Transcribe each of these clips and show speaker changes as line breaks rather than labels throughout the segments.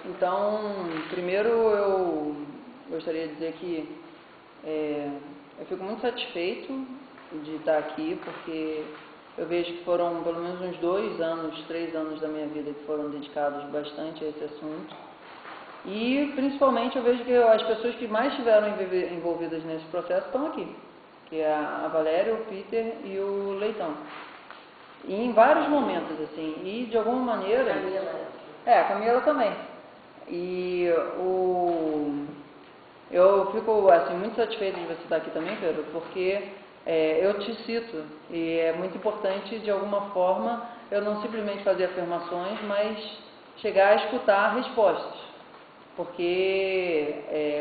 Então, primeiro eu gostaria de dizer que eu fico muito satisfeito de estar aqui, porque eu vejo que foram pelo menos uns 2 anos, 3 anos da minha vida que foram dedicados bastante a esse assunto. E, principalmente, eu vejo que as pessoas que mais estiveram envolvidas nesse processo estão aqui, que é a Valéria, o Peter e o Leitão. E em vários momentos, assim, e de alguma maneira... a Camila também. E eu fico, assim, muito satisfeito de você estar aqui também, Pedro, porque eu te cito, e é muito importante, de alguma forma, eu não simplesmente fazer afirmações, mas chegar a escutar respostas. Porque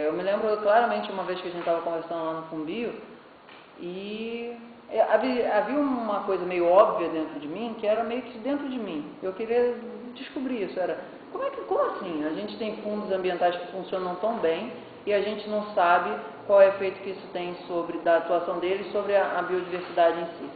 eu me lembro claramente uma vez que a gente estava conversando lá no Fumbio, e havia uma coisa meio óbvia dentro de mim, que era meio que dentro de mim. Eu queria descobrir isso, como assim? A gente tem fundos ambientais que funcionam tão bem e a gente não sabe qual é o efeito que isso tem da atuação deles sobre a biodiversidade em si.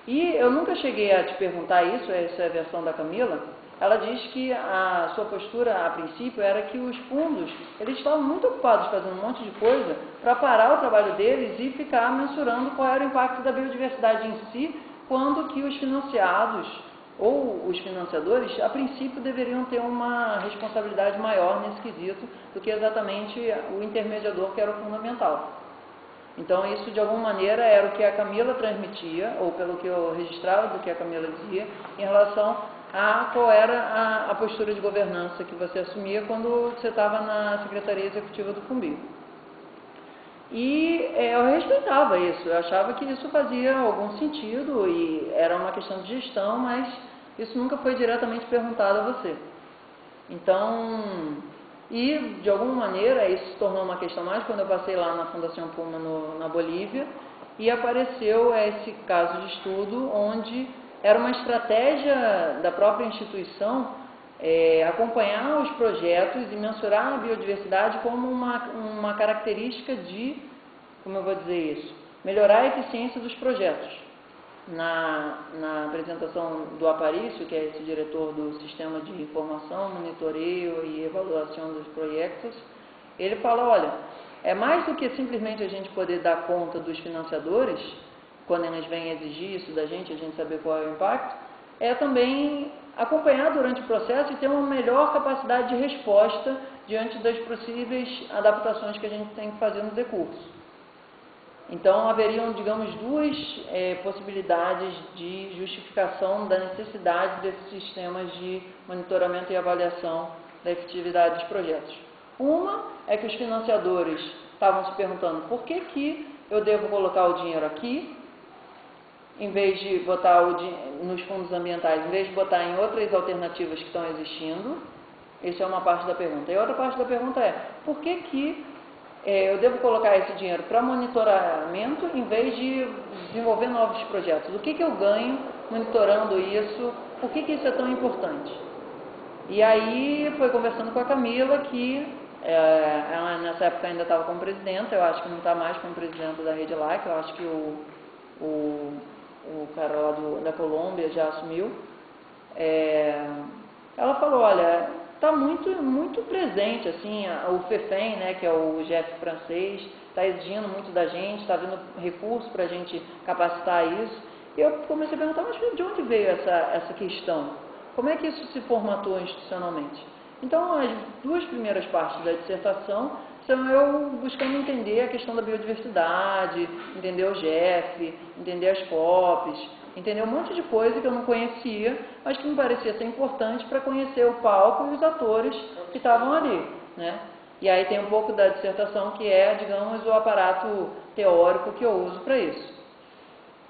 E eu nunca cheguei a te perguntar isso, essa é a versão da Camila. Ela diz que a sua postura, a princípio, era que os fundos, eles estavam muito ocupados fazendo um monte de coisa para parar o trabalho deles e ficar mensurando qual era o impacto da biodiversidade em si, quando que os financiados ou os financiadores, a princípio, deveriam ter uma responsabilidade maior nesse quesito do que exatamente o intermediador, que era o fundamental. Então, isso, de alguma maneira, era o que a Camila transmitia, ou pelo que eu registrava do que a Camila dizia, em relação a qual era a postura de governança que você assumia quando você estava na Secretaria Executiva do Fumbio. E eu respeitava isso, eu achava que isso fazia algum sentido e era uma questão de gestão, mas isso nunca foi diretamente perguntado a você. Então, e de alguma maneira isso se tornou uma questão mais quando eu passei lá na Fundação Puma na Bolívia e apareceu esse caso de estudo onde era uma estratégia da própria instituição acompanhar os projetos e mensurar a biodiversidade como uma característica de, como eu vou dizer isso, melhorar a eficiência dos projetos. Na apresentação do Aparício, que é esse diretor do Sistema de Informação, Monitoreio e Avaliação dos Projetos, ele fala, olha, é mais do que simplesmente a gente poder dar conta dos financiadores, quando eles vêm exigir isso da gente, a gente saber qual é o impacto, é também acompanhar durante o processo e ter uma melhor capacidade de resposta diante das possíveis adaptações que a gente tem que fazer nos recursos. Então, haveriam, digamos, 2 possibilidades de justificação da necessidade desses sistemas de monitoramento e avaliação da efetividade dos projetos. Uma é que os financiadores estavam se perguntando por que eu devo colocar o dinheiro aqui, em vez de botar nos fundos ambientais, em vez de botar em outras alternativas que estão existindo. Essa é uma parte da pergunta. E a outra parte da pergunta é, por que eu devo colocar esse dinheiro para monitoramento em vez de desenvolver novos projetos? O que eu ganho monitorando isso? Por que isso é tão importante? E aí foi conversando com a Camila, que ela nessa época ainda estava como presidenta, eu acho que não está mais como presidenta da Rede Like, eu acho que o cara lá da Colômbia já assumiu. Ela falou, olha, está muito presente, assim, o FEFEM, né, que é o GF francês, está exigindo muito da gente, está vindo recurso para a gente capacitar isso. E eu comecei a perguntar, mas de onde veio essa questão? Como é que isso se formatou institucionalmente? Então, as 2 primeiras partes da dissertação são eu buscando entender a questão da biodiversidade, entender o GF, entender as COPs, entender um monte de coisa que eu não conhecia, mas que me parecia ser importante para conhecer o palco e os atores que estavam ali, né? E aí tem um pouco da dissertação que é, digamos, o aparato teórico que eu uso para isso.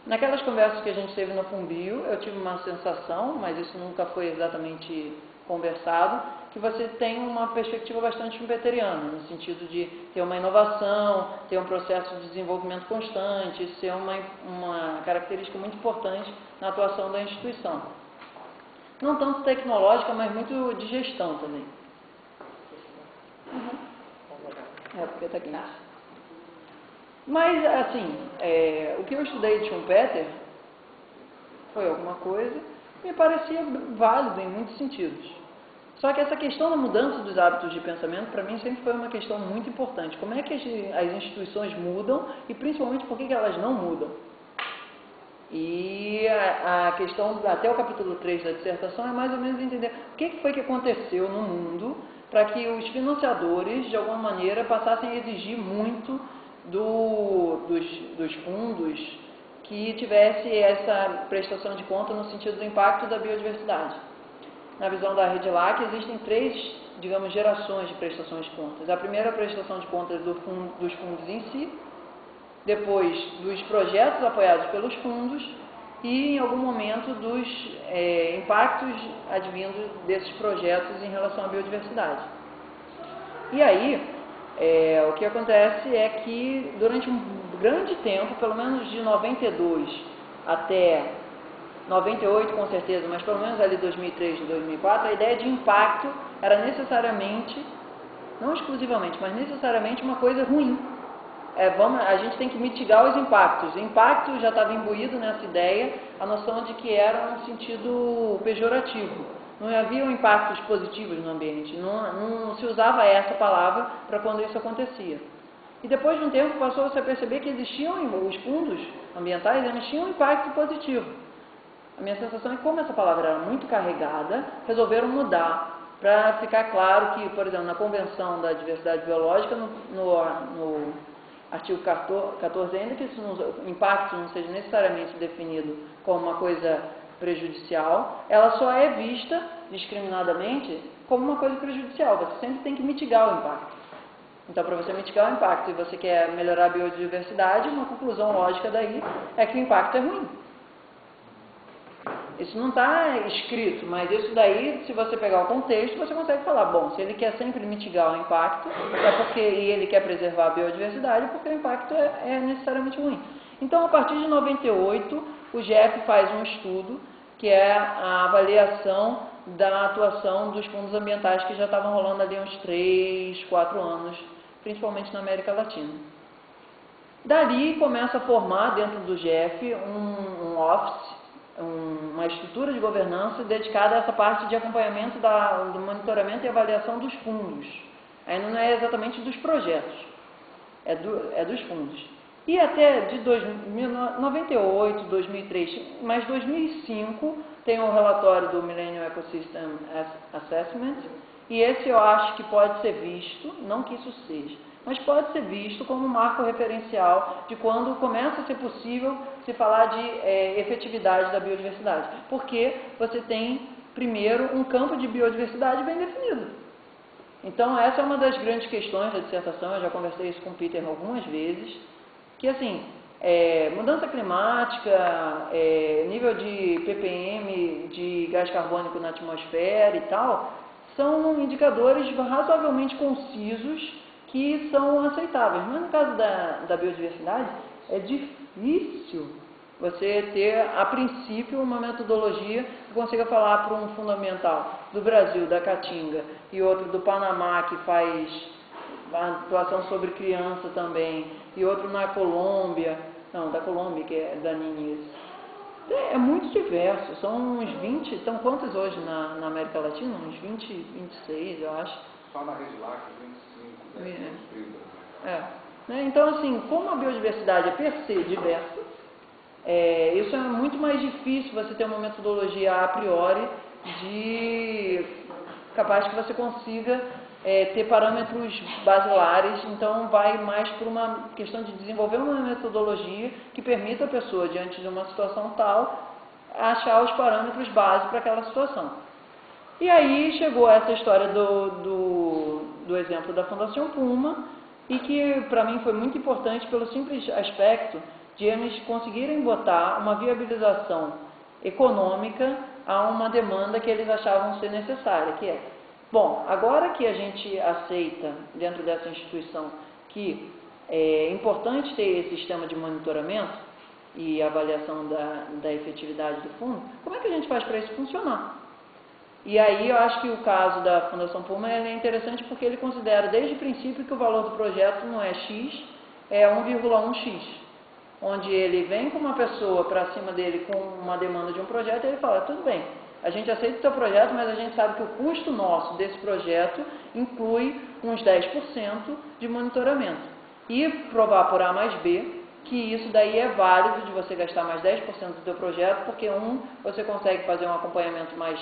Naquelas conversas que a gente teve no Fumbio, eu tive uma sensação, mas isso nunca foi exatamente conversado, que você tem uma perspectiva bastante schumpeteriana, no sentido de ter uma inovação, ter um processo de desenvolvimento constante, isso ser uma característica muito importante na atuação da instituição. Não tanto tecnológica, mas muito de gestão também. Porque está quente. Mas, assim, o que eu estudei de Schumpeter foi alguma coisa que me parecia válido em muitos sentidos. Só que essa questão da mudança dos hábitos de pensamento, para mim, sempre foi uma questão muito importante. Como é que as instituições mudam e, principalmente, por que elas não mudam? E a questão, até o capítulo 3 da dissertação, é mais ou menos entender o que foi que aconteceu no mundo para que os financiadores, de alguma maneira, passassem a exigir muito dos fundos que tivesse essa prestação de conta no sentido do impacto da biodiversidade. Na visão da Redlac, existem 3, digamos, gerações de prestações de contas. A primeira é a prestação de contas dos fundos em si, depois dos projetos apoiados pelos fundos e, em algum momento, dos impactos advindos desses projetos em relação à biodiversidade. E aí, o que acontece é que, durante um grande tempo, pelo menos de 92 até 98 com certeza, mas pelo menos ali 2003 e 2004, a ideia de impacto era necessariamente, não exclusivamente, mas necessariamente uma coisa ruim. A gente tem que mitigar os impactos. O impacto já estava imbuído nessa ideia, a noção de que era um sentido pejorativo. Não havia impactos positivos no ambiente, não se usava essa palavra para quando isso acontecia. E depois de um tempo passou-se a perceber que existiam os fundos ambientais, eles tinham um impacto positivo. A minha sensação é que, como essa palavra era muito carregada, resolveram mudar para ficar claro que, por exemplo, na Convenção da Diversidade Biológica, no artigo 14, ainda que o impacto não seja necessariamente definido como uma coisa prejudicial, ela só é vista discriminadamente como uma coisa prejudicial. Você sempre tem que mitigar o impacto. Então, para você mitigar o impacto e você quer melhorar a biodiversidade, uma conclusão lógica daí é que o impacto é ruim. Isso não está escrito, mas isso daí, se você pegar o contexto, você consegue falar, bom, se ele quer sempre mitigar o impacto, e ele quer preservar a biodiversidade, porque o impacto é necessariamente ruim. Então, a partir de 98, o GEF faz um estudo, que é a avaliação da atuação dos fundos ambientais que já estavam rolando ali uns 3, 4 anos, principalmente na América Latina. Dali começa a formar dentro do GEF um office, uma estrutura de governança dedicada a essa parte de acompanhamento do monitoramento e avaliação dos fundos. Ainda não é exatamente dos projetos, é dos fundos. E até de 98, 2003, mas 2005 tem um relatório do Millennium Ecosystem Assessment, e esse eu acho que pode ser visto, não que isso seja, mas pode ser visto como um marco referencial de quando começa a ser possível se falar de efetividade da biodiversidade. Porque você tem, primeiro, um campo de biodiversidade bem definido. Então, essa é uma das grandes questões da dissertação, eu já conversei isso com o Peter algumas vezes, que, assim, mudança climática, nível de ppm de gás carbônico na atmosfera e tal, são indicadores razoavelmente concisos que são aceitáveis. Mas no caso da biodiversidade, é difícil você ter, a princípio, uma metodologia que consiga falar para um fundamental do Brasil, da Caatinga, e outro do Panamá, que faz a atuação sobre criança também, e outro na Colômbia, não, da Colômbia, que é da Niniz. É muito diverso, são uns 20, estão quantos hoje na América Latina? Uns 20, 26, eu acho.
Só na Redlac, 25,
né? Então, assim, como a biodiversidade é per se diversa, isso é muito mais difícil você ter uma metodologia a priori capaz que você consiga ter parâmetros basilares. Então vai mais por uma questão de desenvolver uma metodologia que permita a pessoa, diante de uma situação tal, achar os parâmetros base para aquela situação. E aí chegou essa história do exemplo da Fundação Puma, e que para mim foi muito importante pelo simples aspecto de eles conseguirem botar uma viabilização econômica a uma demanda que eles achavam ser necessária, que é, bom, agora que a gente aceita dentro dessa instituição que é importante ter esse sistema de monitoramento e avaliação da efetividade do fundo, como é que a gente faz para isso funcionar? E aí eu acho que o caso da Fundação Puma é interessante porque ele considera desde o princípio que o valor do projeto não é X, é 1,1X. Onde ele vem com uma pessoa para cima dele com uma demanda de um projeto e ele fala, tudo bem, A gente aceita o teu projeto, mas a gente sabe que o custo nosso desse projeto inclui uns 10% de monitoramento. E provar por A mais B que isso daí é válido de você gastar mais 10% do teu projeto, porque você consegue fazer um acompanhamento mais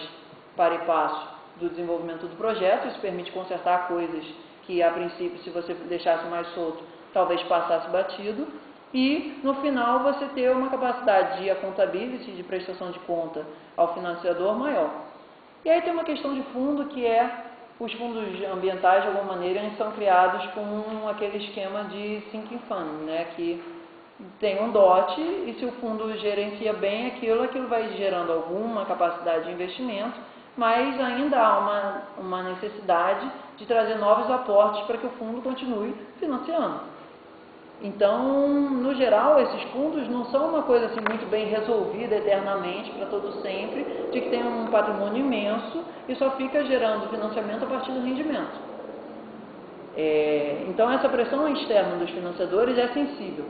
para e passo do desenvolvimento do projeto, isso permite consertar coisas que a princípio, se você deixasse mais solto, talvez passasse batido, e no final você ter uma capacidade de accountability, de prestação de conta ao financiador maior. E aí tem uma questão de fundo que é, os fundos ambientais de alguma maneira eles são criados com aquele esquema de sinking fund, né, que tem um DOT e se o fundo gerencia bem aquilo vai gerando alguma capacidade de investimento, mas ainda há uma necessidade de trazer novos aportes para que o fundo continue financiando. Então, no geral, esses fundos não são uma coisa assim muito bem resolvida eternamente, para todo sempre, de que tem um patrimônio imenso e só fica gerando financiamento a partir do rendimento. Então, essa pressão externa dos financiadores é sensível.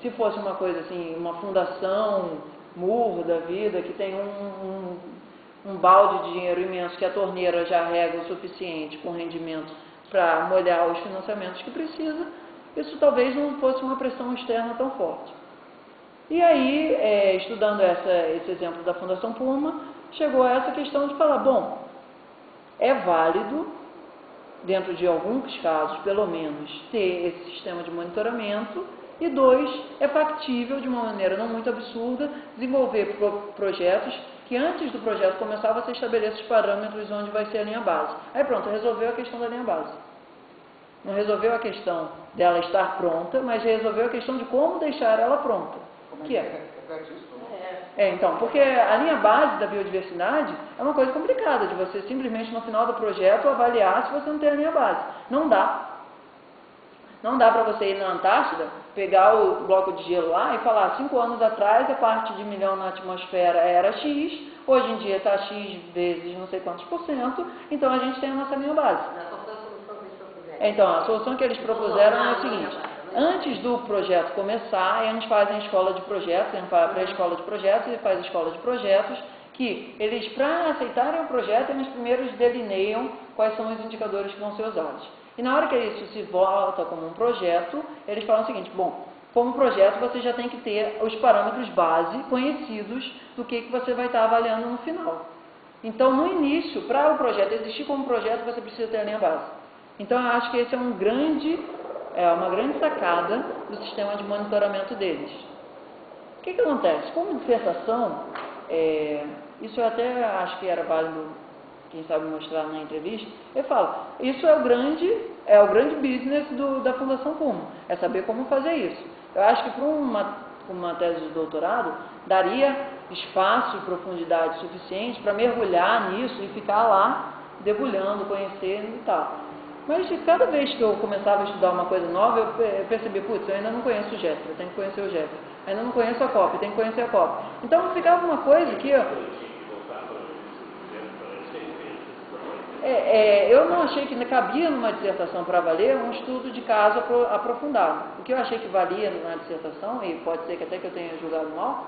Se fosse uma coisa assim, uma fundação murro da vida, que tem um balde de dinheiro imenso, que a torneira já rega o suficiente com rendimento para molhar os financiamentos que precisa, isso talvez não fosse uma pressão externa tão forte. E aí, estudando esse exemplo da Fundação Puma, chegou a essa questão de falar, bom, é válido, dentro de alguns casos, pelo menos, ter esse sistema de monitoramento, e 2, é factível, de uma maneira não muito absurda, desenvolver projetos que antes do projeto começar, você estabeleça os parâmetros onde vai ser a linha base. Aí pronto, resolveu a questão da linha base. Não resolveu a questão dela estar pronta, mas resolveu a questão de como deixar ela pronta. Que é? Então, porque a linha base da biodiversidade é uma coisa complicada, de você simplesmente no final do projeto avaliar se você não tem a linha base. Não dá. Não dá para você ir na Antártida, pegar o bloco de gelo lá e falar, 5 anos atrás a parte de milhão na atmosfera era X, hoje em dia está X vezes não sei quantos %, então a gente tem a nossa linha base. Então, a solução que eles propuseram é a seguinte, antes do projeto começar, a gente faz a escola de projetos, a gente vai para a escola de projetos e faz a escola de projetos, que eles, para aceitarem o projeto, eles primeiro delineiam quais são os indicadores que vão ser usados. E na hora que isso se volta como um projeto, eles falam o seguinte, bom, como projeto você já tem que ter os parâmetros base conhecidos do que você vai estar avaliando no final. Então, no início, para o projeto existir como projeto, você precisa ter a linha base. Então, eu acho que esse é uma grande sacada do sistema de monitoramento deles. O que acontece? Como dissertação, isso eu até acho que era válido, quem sabe mostrar na entrevista, eu falo, isso é o grande business da Fundação Puma, é saber como fazer isso. Eu acho que para uma tese de doutorado, daria espaço e profundidade suficiente para mergulhar nisso e ficar lá debulhando, conhecendo e tal. Mas cada vez que eu começava a estudar uma coisa nova, eu percebi, putz, eu ainda não conheço o Jeffrey, eu tenho que conhecer o Jeffrey. Ainda não conheço a COP, eu tenho que conhecer a COP. Então ficava uma coisa que eu não achei que cabia numa dissertação para valer um estudo de caso aprofundado. O que eu achei que valia na dissertação, e pode ser que até que eu tenha julgado mal,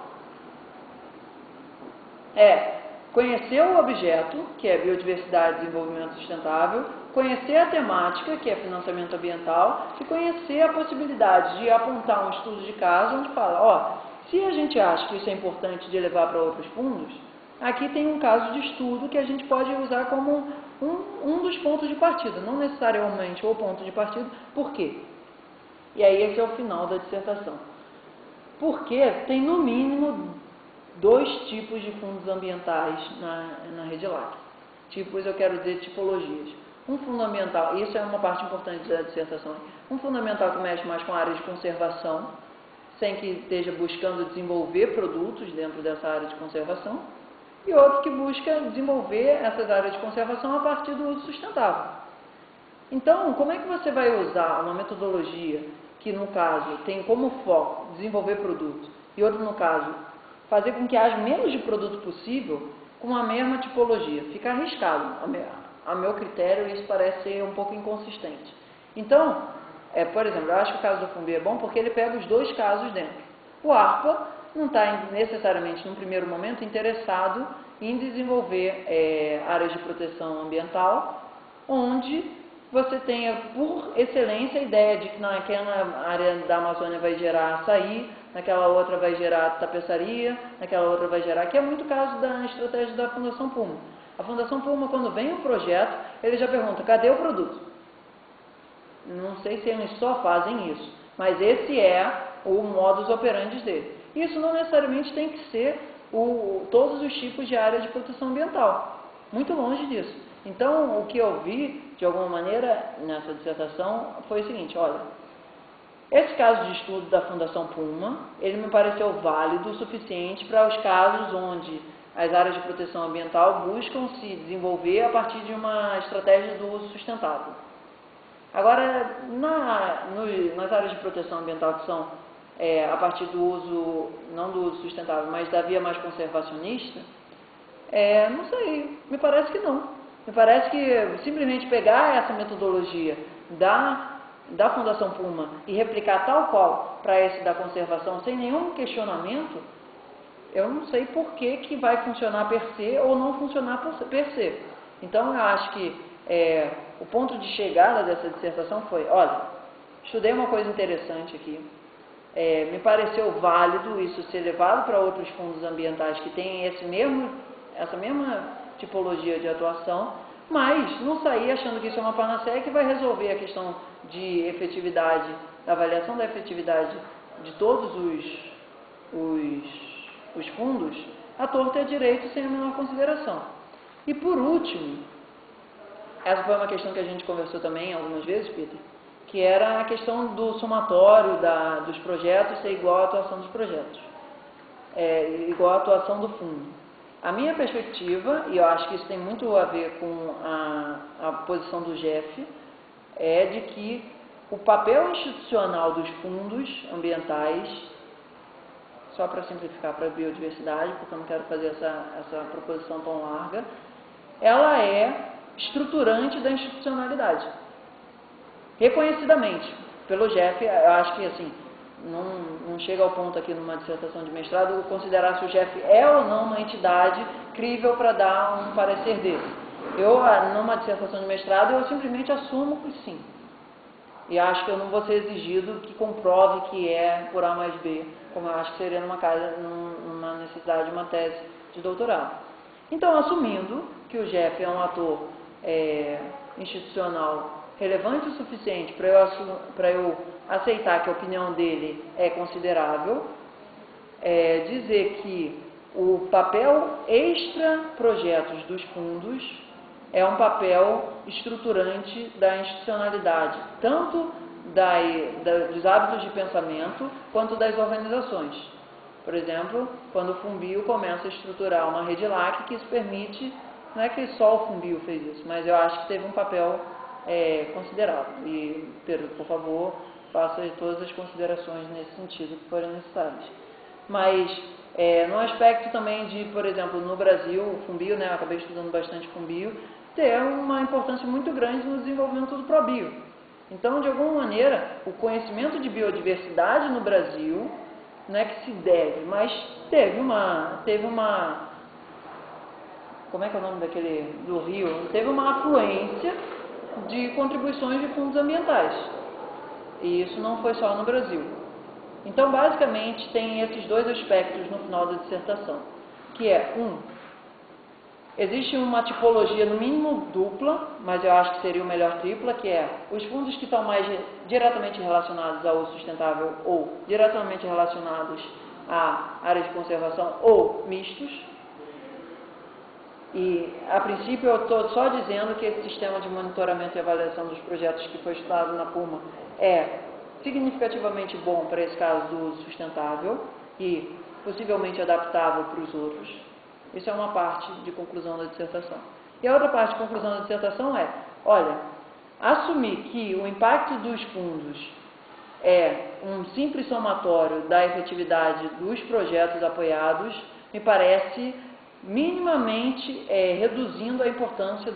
conhecer o objeto, que é biodiversidade e desenvolvimento sustentável, conhecer a temática, que é financiamento ambiental, e conhecer a possibilidade de apontar um estudo de caso onde fala, se a gente acha que isso é importante de levar para outros fundos, aqui tem um caso de estudo que a gente pode usar como um dos pontos de partida, não necessariamente o ponto de partida. Por quê? E aí esse é o final da dissertação. Porque tem no mínimo 2 tipos de fundos ambientais na rede LAC. Tipos, eu quero dizer tipologias. Um fundo ambiental, isso é uma parte importante da dissertação, um fundo ambiental que mexe mais com a área de conservação, sem que esteja buscando desenvolver produtos dentro dessa área de conservação, e outro que busca desenvolver essas áreas de conservação a partir do uso sustentável. Então, como é que você vai usar uma metodologia que, no caso, tem como foco desenvolver produtos, e outro, no caso, fazer com que haja menos de produto possível com a mesma tipologia? Fica arriscado. A meu critério, isso parece ser um pouco inconsistente. Então, por exemplo, eu acho que o caso do Fumbi é bom porque ele pega os 2 casos dentro. O ARPA não está necessariamente, num primeiro momento, interessado em desenvolver áreas de proteção ambiental, onde você tenha, por excelência, a ideia de que naquela área da Amazônia vai gerar açaí, naquela outra vai gerar tapeçaria, naquela outra vai gerar... Que é muito caso da estratégia da Fundação Puma. A Fundação Puma, quando vem o projeto, ele já pergunta, cadê o produto? Não sei se eles só fazem isso, mas esse é o modus operandi dele. Isso não necessariamente tem que ser todos os tipos de área de proteção ambiental. Muito longe disso. Então, o que eu vi, de alguma maneira, nessa dissertação, foi o seguinte, olha, esse caso de estudo da Fundação Puma, ele me pareceu válido o suficiente para os casos onde as áreas de proteção ambiental buscam se desenvolver a partir de uma estratégia do uso sustentável. Agora, nas áreas de proteção ambiental que são a partir do uso, não do uso sustentável, mas da via mais conservacionista, não sei, me parece que não. Me parece que simplesmente pegar essa metodologia da Fundação Puma e replicar tal qual para esse da conservação sem nenhum questionamento, eu não sei por que vai funcionar per se ou não funcionar per se. Então, eu acho que o ponto de chegada dessa dissertação foi, olha, estudei uma coisa interessante aqui, me pareceu válido isso ser levado para outros fundos ambientais que têm essa mesma tipologia de atuação, mas não sair achando que isso é uma panaceia que vai resolver a questão de efetividade, da avaliação da efetividade de todos os fundos, à torta e à direita, sem a menor consideração. E por último, essa foi uma questão que a gente conversou também algumas vezes, Peter, que era a questão do somatório dos projetos ser igual à atuação dos projetos, igual à atuação do fundo. A minha perspectiva, e eu acho que isso tem muito a ver com a posição do GEF, é de que o papel institucional dos fundos ambientais, só para simplificar para a biodiversidade, porque eu não quero fazer essa proposição tão larga, ela é estruturante da institucionalidade. Reconhecidamente, pelo GEF, eu acho que assim, não chega ao ponto aqui numa dissertação de mestrado considerar se o GEF é ou não uma entidade crível para dar um parecer desse. Numa dissertação de mestrado, eu simplesmente assumo que sim. E acho que eu não vou ser exigido que comprove que é por A mais B, como eu acho que seria numa necessidade de uma tese de doutorado. Então, assumindo que o GEF é um ator institucional relevante o suficiente para eu aceitar que a opinião dele é considerável, dizer que o papel extra-projetos dos fundos é um papel estruturante da institucionalidade, tanto dos hábitos de pensamento, quanto das organizações. Por exemplo, quando o Fumbio começa a estruturar uma rede LAC, que isso permite, não é que só o Fumbio fez isso, mas eu acho que teve um papel considerável. E, Pedro, por favor, faça todas as considerações nesse sentido que forem necessárias. Mas, no aspecto também de, por exemplo, no Brasil, o Fumbio, eu acabei estudando bastante Fumbio, ter uma importância muito grande no desenvolvimento do ProBio. Então, de alguma maneira, o conhecimento de biodiversidade no Brasil, não é que se deve, mas teve uma como é que é o nome do rio? Teve uma afluência de contribuições de fundos ambientais. E isso não foi só no Brasil. Então, basicamente, tem esses dois aspectos no final da dissertação, que é, existe uma tipologia no mínimo dupla, mas eu acho que seria o melhor tripla, que é os fundos que estão mais diretamente relacionados ao uso sustentável ou diretamente relacionados à área de conservação ou mistos. E, a princípio, eu estou só dizendo que esse sistema de monitoramento e avaliação dos projetos que foi estudado na Puma é significativamente bom para esse caso do uso sustentável e possivelmente adaptável para os outros. Isso é uma parte de conclusão da dissertação. E a outra parte de conclusão da dissertação é, olha, assumir que o impacto dos fundos é um simples somatório da efetividade dos projetos apoiados, me parece minimamente reduzindo a importância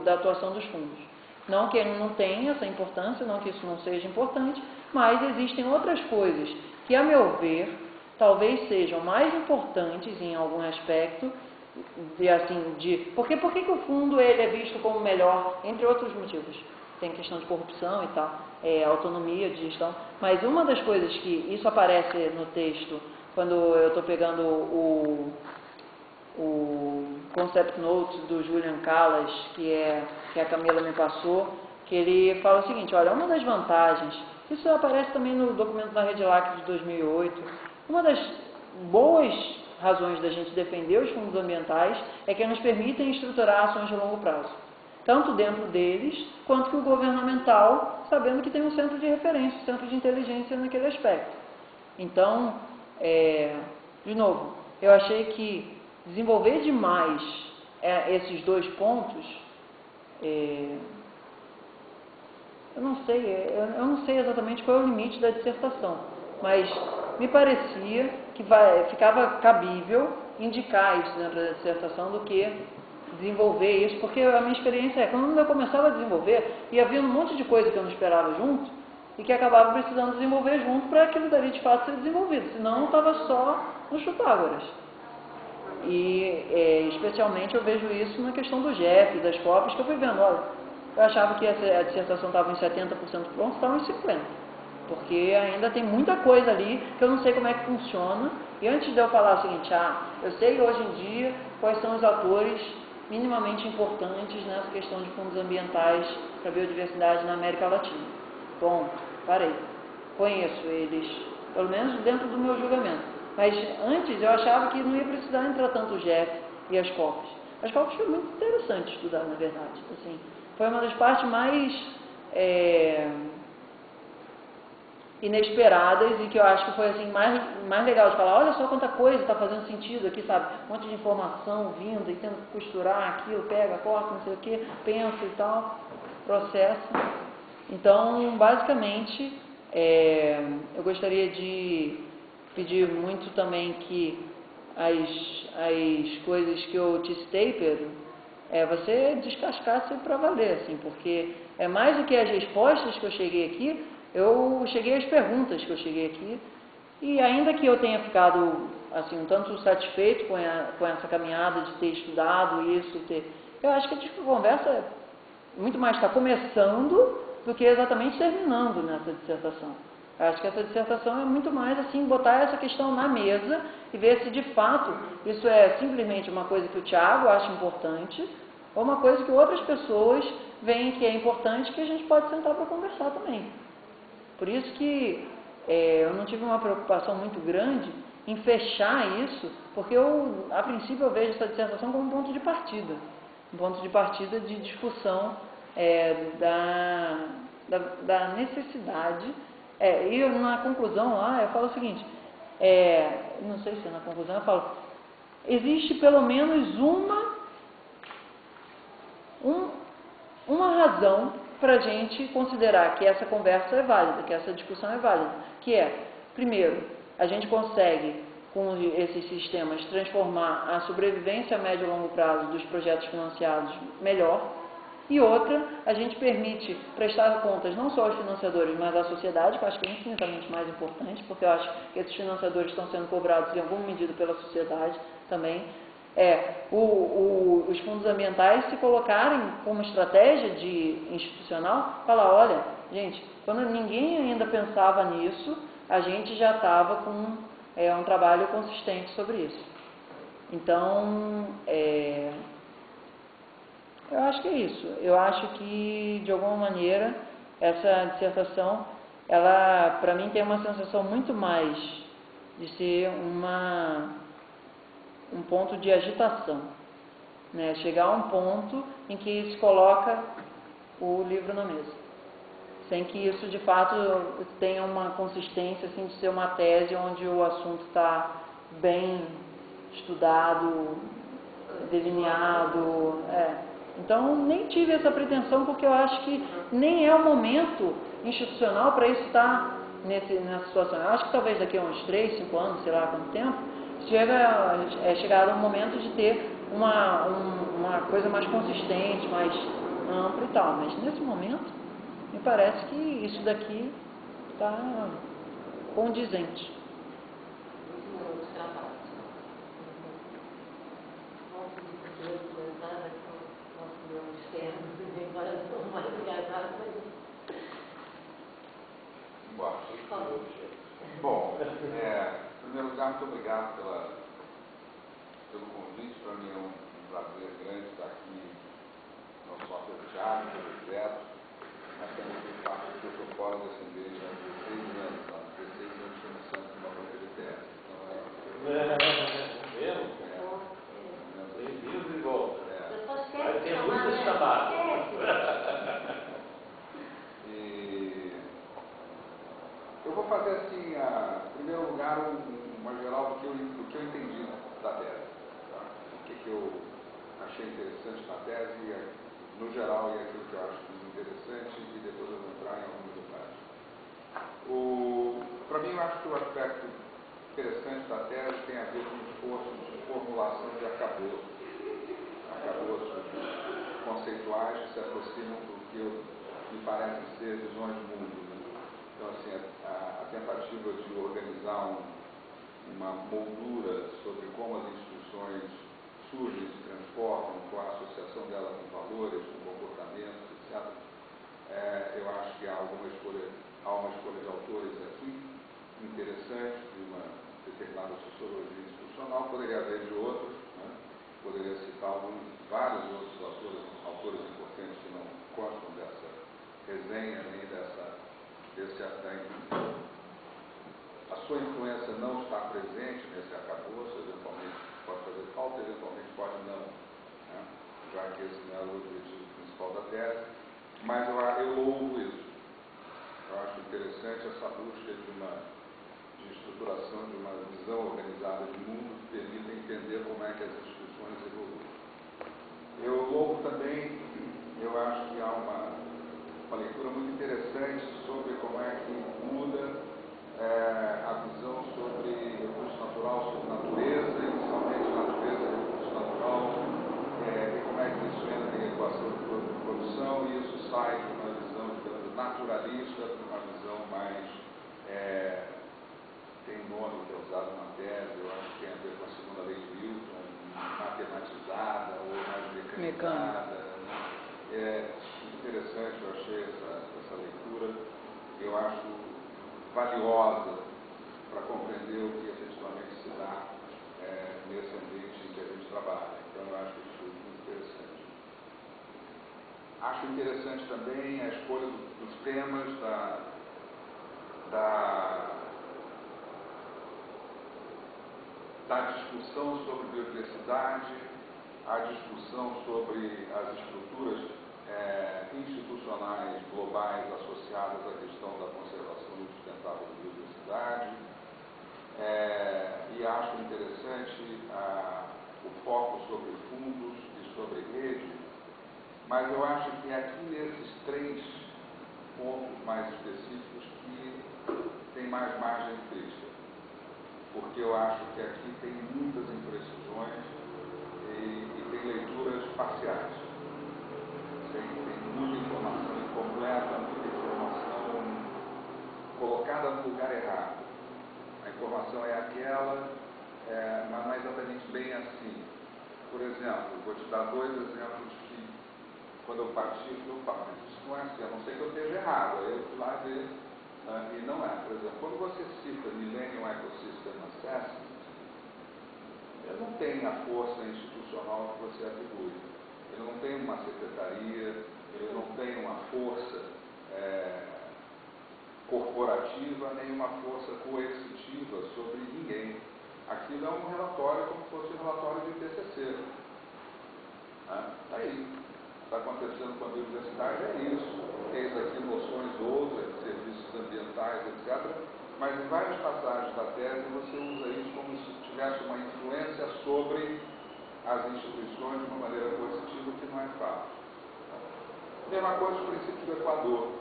da atuação dos fundos. Não que ele não tenha essa importância, não que isso não seja importante, mas existem outras coisas que, a meu ver, talvez sejam mais importantes em algum aspecto, por que o fundo ele é visto como melhor, entre outros motivos. Tem questão de corrupção e tal, autonomia de gestão, mas uma das coisas que isso aparece no texto, quando eu estou pegando o concept note do Julian Callas, que a Camila me passou, que ele fala o seguinte, olha, uma das vantagens, isso aparece também no documento da REDLAC de 2008, uma das boas razões da gente defender os fundos ambientais é que nos permitem estruturar ações de longo prazo, tanto dentro deles, quanto que o governamental, sabendo que tem um centro de referência, um centro de inteligência naquele aspecto. Então, de novo, eu achei que desenvolver demais esses dois pontos, eu não sei exatamente qual é o limite da dissertação, mas me parecia que ficava cabível indicar isso dentro da dissertação do que desenvolver isso, porque a minha experiência quando eu começava a desenvolver, ia havia um monte de coisa que eu não esperava junto, e que acabava precisando desenvolver junto para aquilo dali de fato ser desenvolvido, senão estava só no chutágoras. E especialmente eu vejo isso na questão do GEF, das cópias, que eu fui vendo, olha, eu achava que a dissertação estava em 70% pronta, estava em 50%, porque ainda tem muita coisa ali que eu não sei como é que funciona, e antes de eu falar o seguinte, eu sei hoje em dia quais são os atores minimamente importantes nessa questão de fundos ambientais para a biodiversidade na América Latina. Bom, parei. Conheço eles, pelo menos dentro do meu julgamento. Mas antes eu achava que não ia precisar entrar tanto o GEF e as COPs. As COPs foi muito interessante estudar, na verdade. Assim, foi uma das partes mais inesperadas e que eu acho que foi assim, mais legal de falar, olha só quanta coisa está fazendo sentido aqui, sabe? Um monte de informação vindo e tendo que costurar aquilo, pega, corta, não sei o que, pensa e tal, processa. Então, basicamente, eu gostaria de pedir muito também que as coisas que eu te citei, Pedro, você descascasse para valer, assim, porque é mais do que as respostas que eu cheguei aqui, eu cheguei às perguntas que eu cheguei aqui, e ainda que eu tenha ficado assim, um tanto satisfeito com essa caminhada de ter estudado isso, eu acho que a conversa muito mais está começando do que exatamente terminando nessa dissertação. Eu acho que essa dissertação é muito mais assim, botar essa questão na mesa e ver se de fato isso é simplesmente uma coisa que o Thiago acha importante ou uma coisa que outras pessoas veem que é importante que a gente pode sentar para conversar também. Por isso que eu não tive uma preocupação muito grande em fechar isso, porque a princípio eu vejo essa dissertação como um ponto de partida de discussão da necessidade. E na conclusão lá eu falo o seguinte, não sei se na conclusão eu falo, existe pelo menos uma razão para a gente considerar que essa conversa é válida, que essa discussão é válida, que primeiro, a gente consegue, com esses sistemas, transformar a sobrevivência a médio e longo prazo dos projetos financiados melhor, e outra, a gente permite prestar contas não só aos financiadores, mas à sociedade, que eu acho que é infinitamente mais importante, porque eu acho que esses financiadores estão sendo cobrados em alguma medida pela sociedade também, os fundos ambientais se colocarem como estratégia institucional, falar, olha, gente, quando ninguém ainda pensava nisso, a gente já estava com um trabalho consistente sobre isso. Então, eu acho que é isso. Eu acho que, de alguma maneira, essa dissertação, ela, para mim, tem uma sensação muito mais de ser um ponto de agitação, né? Chegar a um ponto em que se coloca o livro na mesa, sem que isso de fato tenha uma consistência assim, de ser uma tese onde o assunto está bem estudado, delineado. Então nem tive essa pretensão, porque eu acho que nem é o momento institucional para isso estar nessa situação. Eu acho que talvez daqui a uns 3, 5 anos, sei lá quanto tempo, chegado um momento de ter uma coisa mais consistente, mais ampla e tal. Mas nesse momento, me parece que isso daqui está condizente.
Bom, em primeiro lugar, muito obrigado pelo convite. Para mim é um prazer grande estar aqui, não só pelo Thiago, pelo Beto, mas também pelo fato de que eu estou fora dessa igreja há 16 anos. Há 16 anos estou no centro de uma banca de terra.
Bem-vindo de volta.
Vai
ter muitas chamadas.
Eu vou fazer assim, em primeiro lugar, uma geral do que eu entendi da tese. Tá? O que eu achei interessante na tese, no geral, e aquilo que eu acho interessante, e depois eu vou entrar em alguns detalhes. Para mim, eu acho que o aspecto interessante da tese tem a ver com o esforço de formulação de arcabouços conceituais que se aproximam do que me parece ser visões de mundo. Né? Então, assim, a tentativa de organizar uma moldura sobre como as instituições surgem, se transformam, com a associação delas com valores, com comportamentos, etc. Eu acho que há uma escolha de autores aqui interessante, de uma determinada sociologia institucional, poderia haver de outros, né? Poderia citar vários outros autores importantes que não constam dessa resenha, nem a sua influência não está presente nesse arcabouço, eventualmente pode fazer falta, eventualmente pode não, né? Já que esse não é o objetivo principal da tese, mas eu louvo isso. Eu acho interessante essa busca de estruturação, de uma visão organizada de mundo que permita entender como é que as instituições evoluem. Eu louvo também, eu acho que há uma leitura muito interessante sobre como é que muda a visão sobre recurso natural, sobre natureza, inicialmente natureza e recurso natural, e como é que isso entra em equação de produção, e isso sai de uma visão, digamos, naturalista para uma visão mais, tem um nome que é usado na tese, eu acho que tem a ver com a segunda lei de Newton, matematizada ou mais mecanizada. Muito interessante, eu achei essa leitura, eu acho valiosa para compreender o que efetivamente se dá nesse ambiente em que a gente trabalha. Então, eu acho isso muito interessante. Acho interessante também a escolha dos temas da discussão sobre biodiversidade, a discussão sobre as estruturas institucionais globais associadas à questão da conservação sustentável da biodiversidade, e acho interessante o foco sobre fundos e sobre rede, mas eu acho que é aqui nesses 3 pontos mais específicos que tem mais margem de crítica, porque eu acho que aqui tem muitas imprecisões e tem leituras parciais. Tem muita informação incompleta, muita informação colocada no lugar errado. A informação é aquela, mas não é exatamente bem assim. Por exemplo, vou te dar 2 exemplos que, quando eu parti, eu falo, mas isso não é assim, a não ser que eu esteja errado. Aí eu fui lá ver, e não é. Por exemplo, quando você cita Millennium Ecosystem Assessment, ele não tem a força institucional que você atribui. Ele não tem uma secretaria, ele não tem uma força corporativa, nem uma força coercitiva sobre ninguém. Aquilo é um relatório como se fosse um relatório de TCC. Aí, está acontecendo com a biodiversidade, é isso. Eis aqui noções outras, serviços ambientais, etc. Mas em várias passagens da tese você usa isso como se tivesse uma influência sobre as instituições de uma maneira coercitiva, que não é fácil. Mesma coisa os princípios do Equador.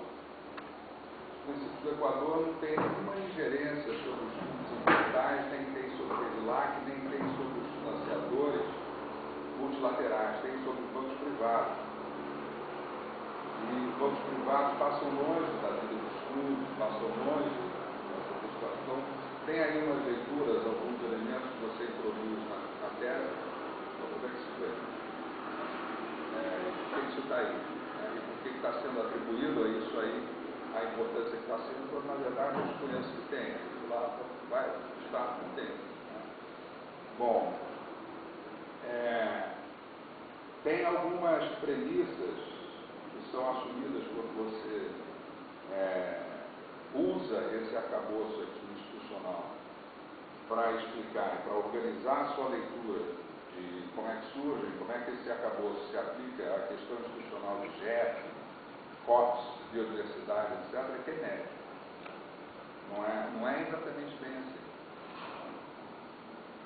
Os princípios do Equador não tem nenhuma ingerência sobre os fundos ambientais, nem tem sobre o REDILAC, nem tem sobre os financiadores multilaterais, tem sobre os bancos privados. E os bancos privados passam longe da vida dos fundos, passam longe dessa situação. Tem aí umas leituras, alguns elementos que você introduz na tese. Como é que isso foi? Por que isso está aí? E por que está sendo atribuído a isso aí a importância que está sendo, quando na verdade eu desconheço que tem. Lá vai estar com tempo. Né? Bom, tem algumas premissas que são assumidas quando você usa esse arcabouço aqui institucional para explicar, para organizar a sua leitura de como é que surge, como é que esse arcabouço se aplica à questão institucional de GEF, COPS, biodiversidade, etc., que é inédito. Não é exatamente bem assim.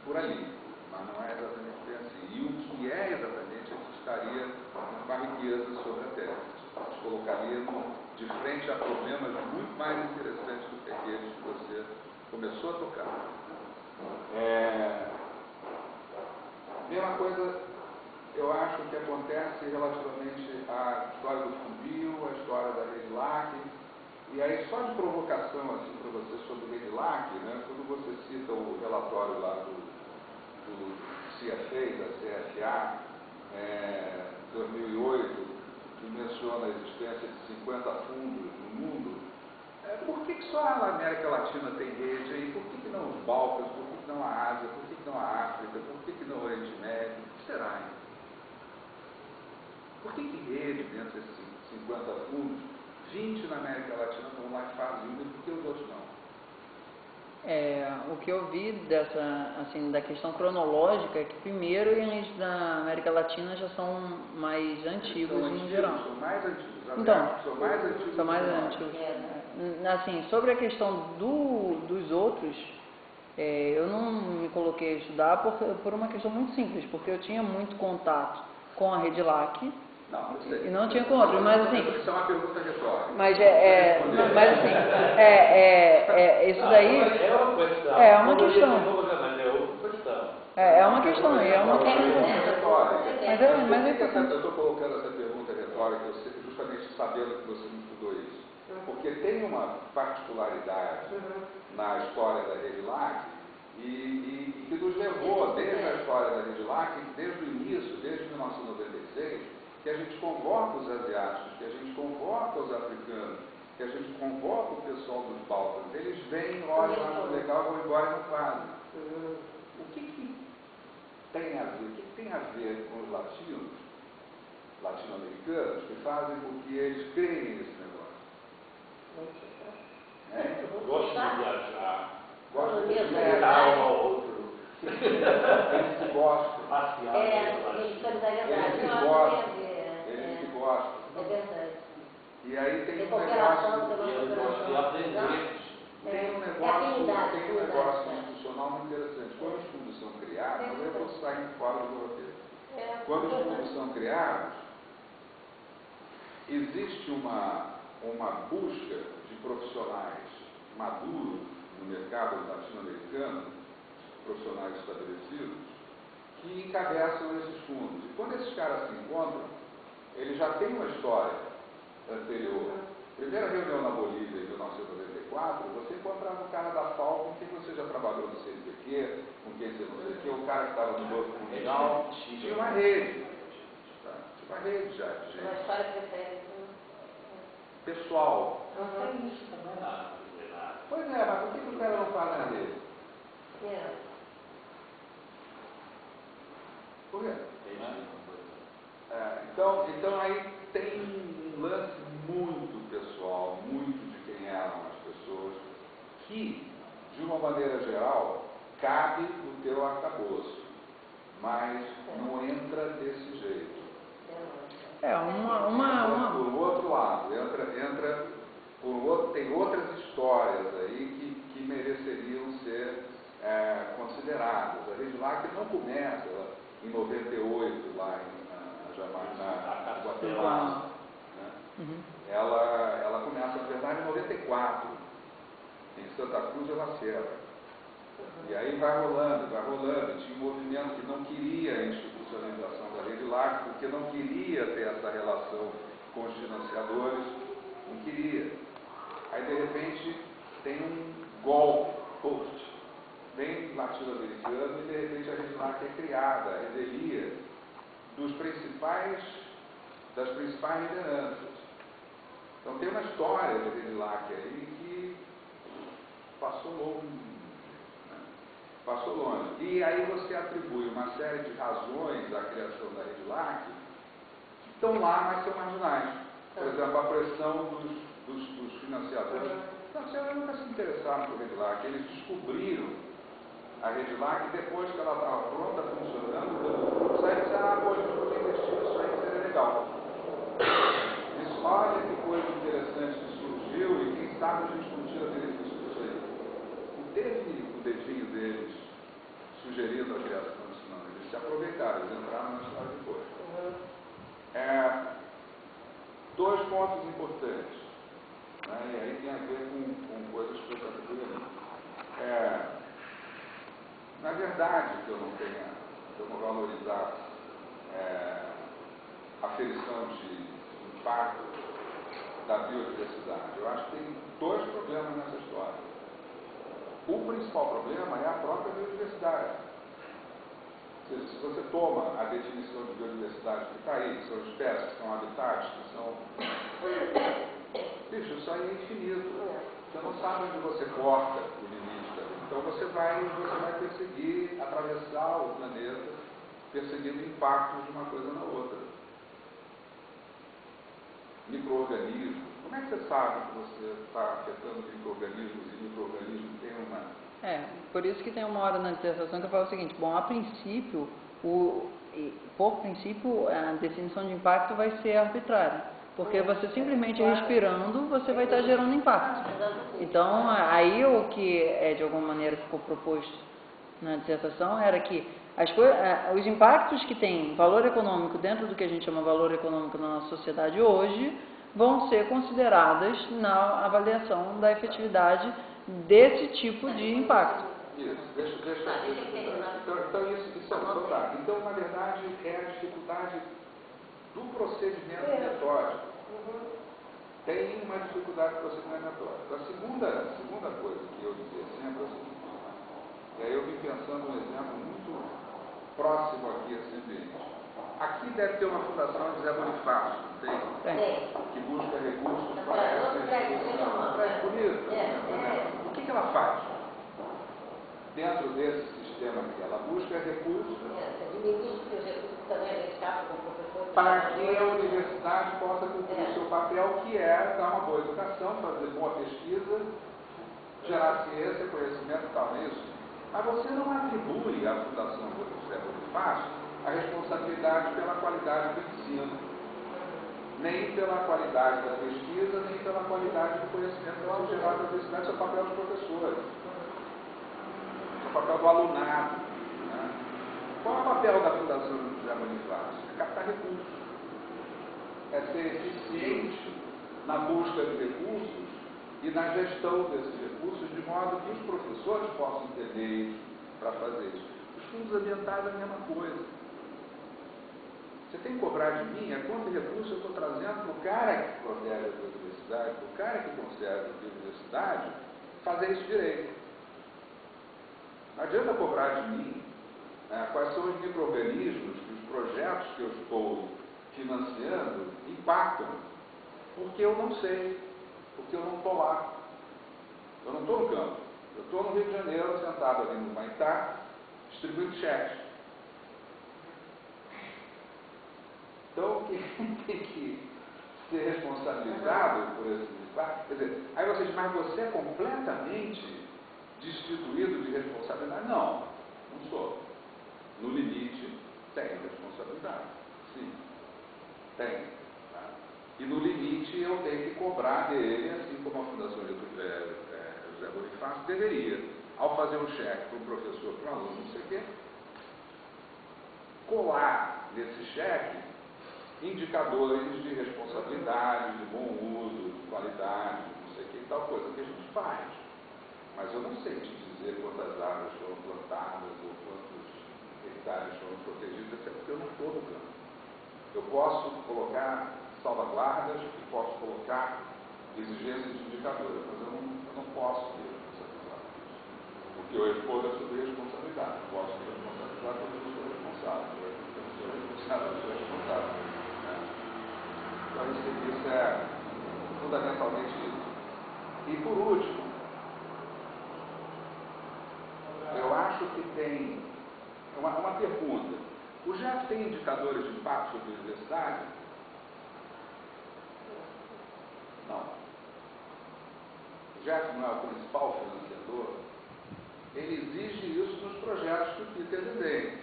Por ali, mas não é exatamente bem assim. E o que é exatamente, a gente estaria com a riqueza sobre a Terra. A gente colocaria de frente a problemas muito mais interessantes do que aqueles que você começou a tocar. Mesma coisa, eu acho que acontece relativamente à história do Fumbio, à história da Rede LAC. E aí, só de provocação assim, para você sobre o Rede LAC, né, quando você cita o relatório lá do CFA, da CFA, 2008, que menciona a existência de 50 fundos no mundo, por que só a América Latina tem rede aí? Por que não os Balcãs? Por que não a Ásia? Por que não a África? Por que não o Oriente Médio? O que será, hein? Por que rede dentro desses 50 fundos, 20 na América Latina estão lá e fazem e por que os outros não?
O que eu vi da questão cronológica é que primeiro eles da América Latina já são mais antigos em geral.
São mais antigos.
Então,
são mais antigos.
Assim, sobre a questão dos outros, eu não me coloquei a estudar por uma questão muito simples, porque eu tinha muito contato com a Rede LAC.
Não sei.
E não tinha com outros, mas assim...
Isso é uma pergunta retórica.
Mas assim, isso daí...
É uma questão.
É uma questão.
Mas é outra questão.
É uma questão, é uma questão
retórica.
Mas
eu estou colocando essa pergunta retórica justamente sabendo que você não estudou isso. Porque tem uma particularidade na história da Rede LAC e que nos levou, desde a história da Rede LAC, desde o início, desde 1996, que a gente convoca os asiáticos, que a gente convoca os africanos, que a gente convoca o pessoal dos Balcãs. Eles vêm, olham, acham legal, vão embora e não fazem. O que tem a ver? O que tem a ver com os latino-americanos, que fazem com que eles creem nesse negócio?
Gosto de viajar.
Gostam de
Viajar um ao outro.
Eles se gostam.
Passear.
Eles se gostam. Eles se gostam.
É verdade.
E aí tem um
cooperação
negócio.
também.
Eu gosto de aprender.
Tem um negócio institucional muito interessante. Quando os fundos são criados, eu vou sair fora do roteiro. Quando os fundos são criados, existe uma busca de profissionais maduros no mercado latino-americano, profissionais estabelecidos, que encabeçam esses fundos. E quando esses caras se encontram, eles já têm uma história anterior. Primeira reunião na Bolívia, em 1994, você encontrava o cara da FAO com quem você já trabalhou no CNPq, com quem você não sei o quê, o cara que estava no Banco Mundial, tinha uma rede. Tá? Tinha uma rede já de
Uma
gente.
história que refere.
Pessoal.
Tem isso também.
Pois é, mas por que o cara não faz na rede? Por quê? Então aí tem um lance muito pessoal, muito de quem eram as pessoas, que, de uma maneira geral, cabe no teu arcabouço, mas não entra desse jeito. Entra por outro lado, entra por outro, tem outras histórias aí que mereceriam ser consideradas. A Rede LAC não começa em 98, lá na Guatemala. Né? Ela começa, na verdade, em 94, em Santa Cruz de La Sierra. E aí vai rolando. Tinha um movimento que não queria a institucionalização da Rede LAC, porque não queria ter essa relação com os financiadores, não queria. Aí, de repente, tem um golpe post, bem latino-americano, e de repente a Rede LAC é criada, a revelia das principais lideranças. Então tem uma história de Redlac aí que passou longe, né? Passou longe. E aí você atribui uma série de razões à criação da Redlac que estão lá, mas são marginais. Por exemplo, a pressão dos financiadores. Os financiadores nunca se interessaram por Redlac. Eles descobriram a Redlac depois que ela estava pronta, funcionando. Aí disseram, pô, a gente podia investir nisso aí, seria legal. Isso, olha que coisa interessante que surgiu e quem sabe a gente não tira benefício disso aí. Não teve o dedinho deles sugerindo a criação disso, não. Eles se aproveitaram, eles entraram na história depois. Dois pontos importantes, né? E aí tem a ver com coisas que eu estou atribuindo. Não é verdade que eu não valorizar a aferição de impacto da biodiversidade. Eu acho que tem dois problemas nessa história. O principal problema é a própria biodiversidade. Ou seja, se você toma a definição de biodiversidade que está aí, que são espécies, que são habitats, que são... Bicho, isso aí é infinito. Você não sabe onde você corta o limite dali. Então você vai perseguir, atravessar o planeta, perseguindo impactos de uma coisa na outra. Micro-organismos. Como é que você sabe que você está afetando micro-organismos e micro-organismos tem uma...
Por isso que tem uma hora na dissertação que eu falo o seguinte, bom, a princípio, por princípio, a definição de impacto vai ser arbitrária, porque você simplesmente respirando, você vai estar gerando impacto. Então, aí o que de alguma maneira ficou proposto na dissertação era que os impactos que têm valor econômico dentro do que a gente chama valor econômico na nossa sociedade hoje, vão ser consideradas na avaliação da efetividade desse tipo de impacto.
Isso, deixa eu terminar. Então, isso é fantástico. Então, na verdade, é a dificuldade do procedimento metódico. Tem uma dificuldade do procedimento metódico. A segunda coisa que eu dizia sempre é o seguinte, e aí eu vim pensando um exemplo muito próximo aqui a esse ambiente. Aqui deve ter uma fundação de Zé Bonifácio, não tem?
Tem.
Que busca recursos para essa instituição. É bonito. O que ela faz? Dentro desse sistema que ela busca recursos para que a universidade possa cumprir o seu papel, que é dar uma boa educação, fazer boa pesquisa, gerar ciência, conhecimento e tal, é isso. Mas você não atribui à Fundação José Bonifácio a responsabilidade pela qualidade do ensino, nem pela qualidade da pesquisa, nem pela qualidade do conhecimento que vai gerar da universidade. Isso é o papel dos professores, isso é o papel do alunado. Né? Qual é o papel da Fundação José Bonifácio? É captar recursos, é ser eficiente na busca de recursos e na gestão desses recursos, de modo que os professores possam entender isso para fazer isso. Os fundos ambientais é a mesma coisa. Você tem que cobrar de mim quanto recurso eu estou trazendo para o cara que protege a biodiversidade, para o cara que conserva a biodiversidade, fazer isso direito. Não adianta cobrar de mim quais são os micro-organismos que os projetos que eu estou financiando impactam, porque eu não sei, porque eu não estou lá. Eu não estou no campo. Eu estou no Rio de Janeiro, sentado ali no Maitá, distribuindo cheques. Então, quem tem que ser responsabilizado por esse impacto, quer dizer, aí você diz, mas você é completamente destituído de responsabilidade? Não, não sou. No limite, tem responsabilidade. Sim, tem. Tá? E no limite, eu tenho que cobrar dele, assim como a Fundação José Bonifácio deveria, ao fazer um cheque para um professor, para um aluno, não sei o quê, colar nesse cheque indicadores de responsabilidade, de bom uso, de qualidade, não sei o que e tal coisa que a gente faz. Mas eu não sei te dizer quantas árvores foram plantadas ou quantos hectares foram protegidos, etc., porque eu não estou no campo. Eu posso colocar salvaguardas e posso colocar exigências de indicadores, mas eu não posso ter responsabilidade disso. Porque eu respondo a sobre responsabilidade. Eu posso ter responsabilidade porque eu sou responsável. Eu sou responsável, eu sou responsável. Então, isso é fundamental. E por último, eu acho que tem uma pergunta. O GEF tem indicadores de impacto sobre a universidade? Não. O GEF não é o principal financiador? Ele exige isso nos projetos que o Peter desenha.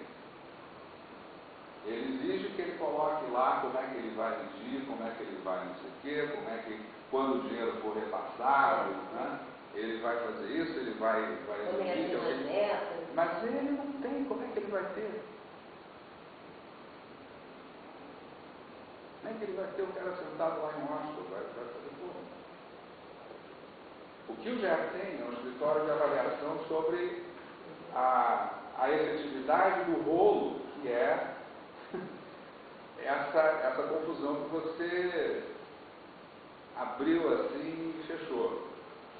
Ele exige que ele coloque lá como é que ele vai medir, como é que ele vai não sei o quê, como é que, quando o dinheiro for repassado, né, ele vai fazer isso, ele vai exigir. Mas ele não tem, como é que ele vai ter? Como é que ele vai ter o cara sentado lá em Washington? Vai fazer como? O que o GEF tem é um escritório de avaliação sobre a efetividade do rolo, que é essa confusão que você abriu assim e fechou,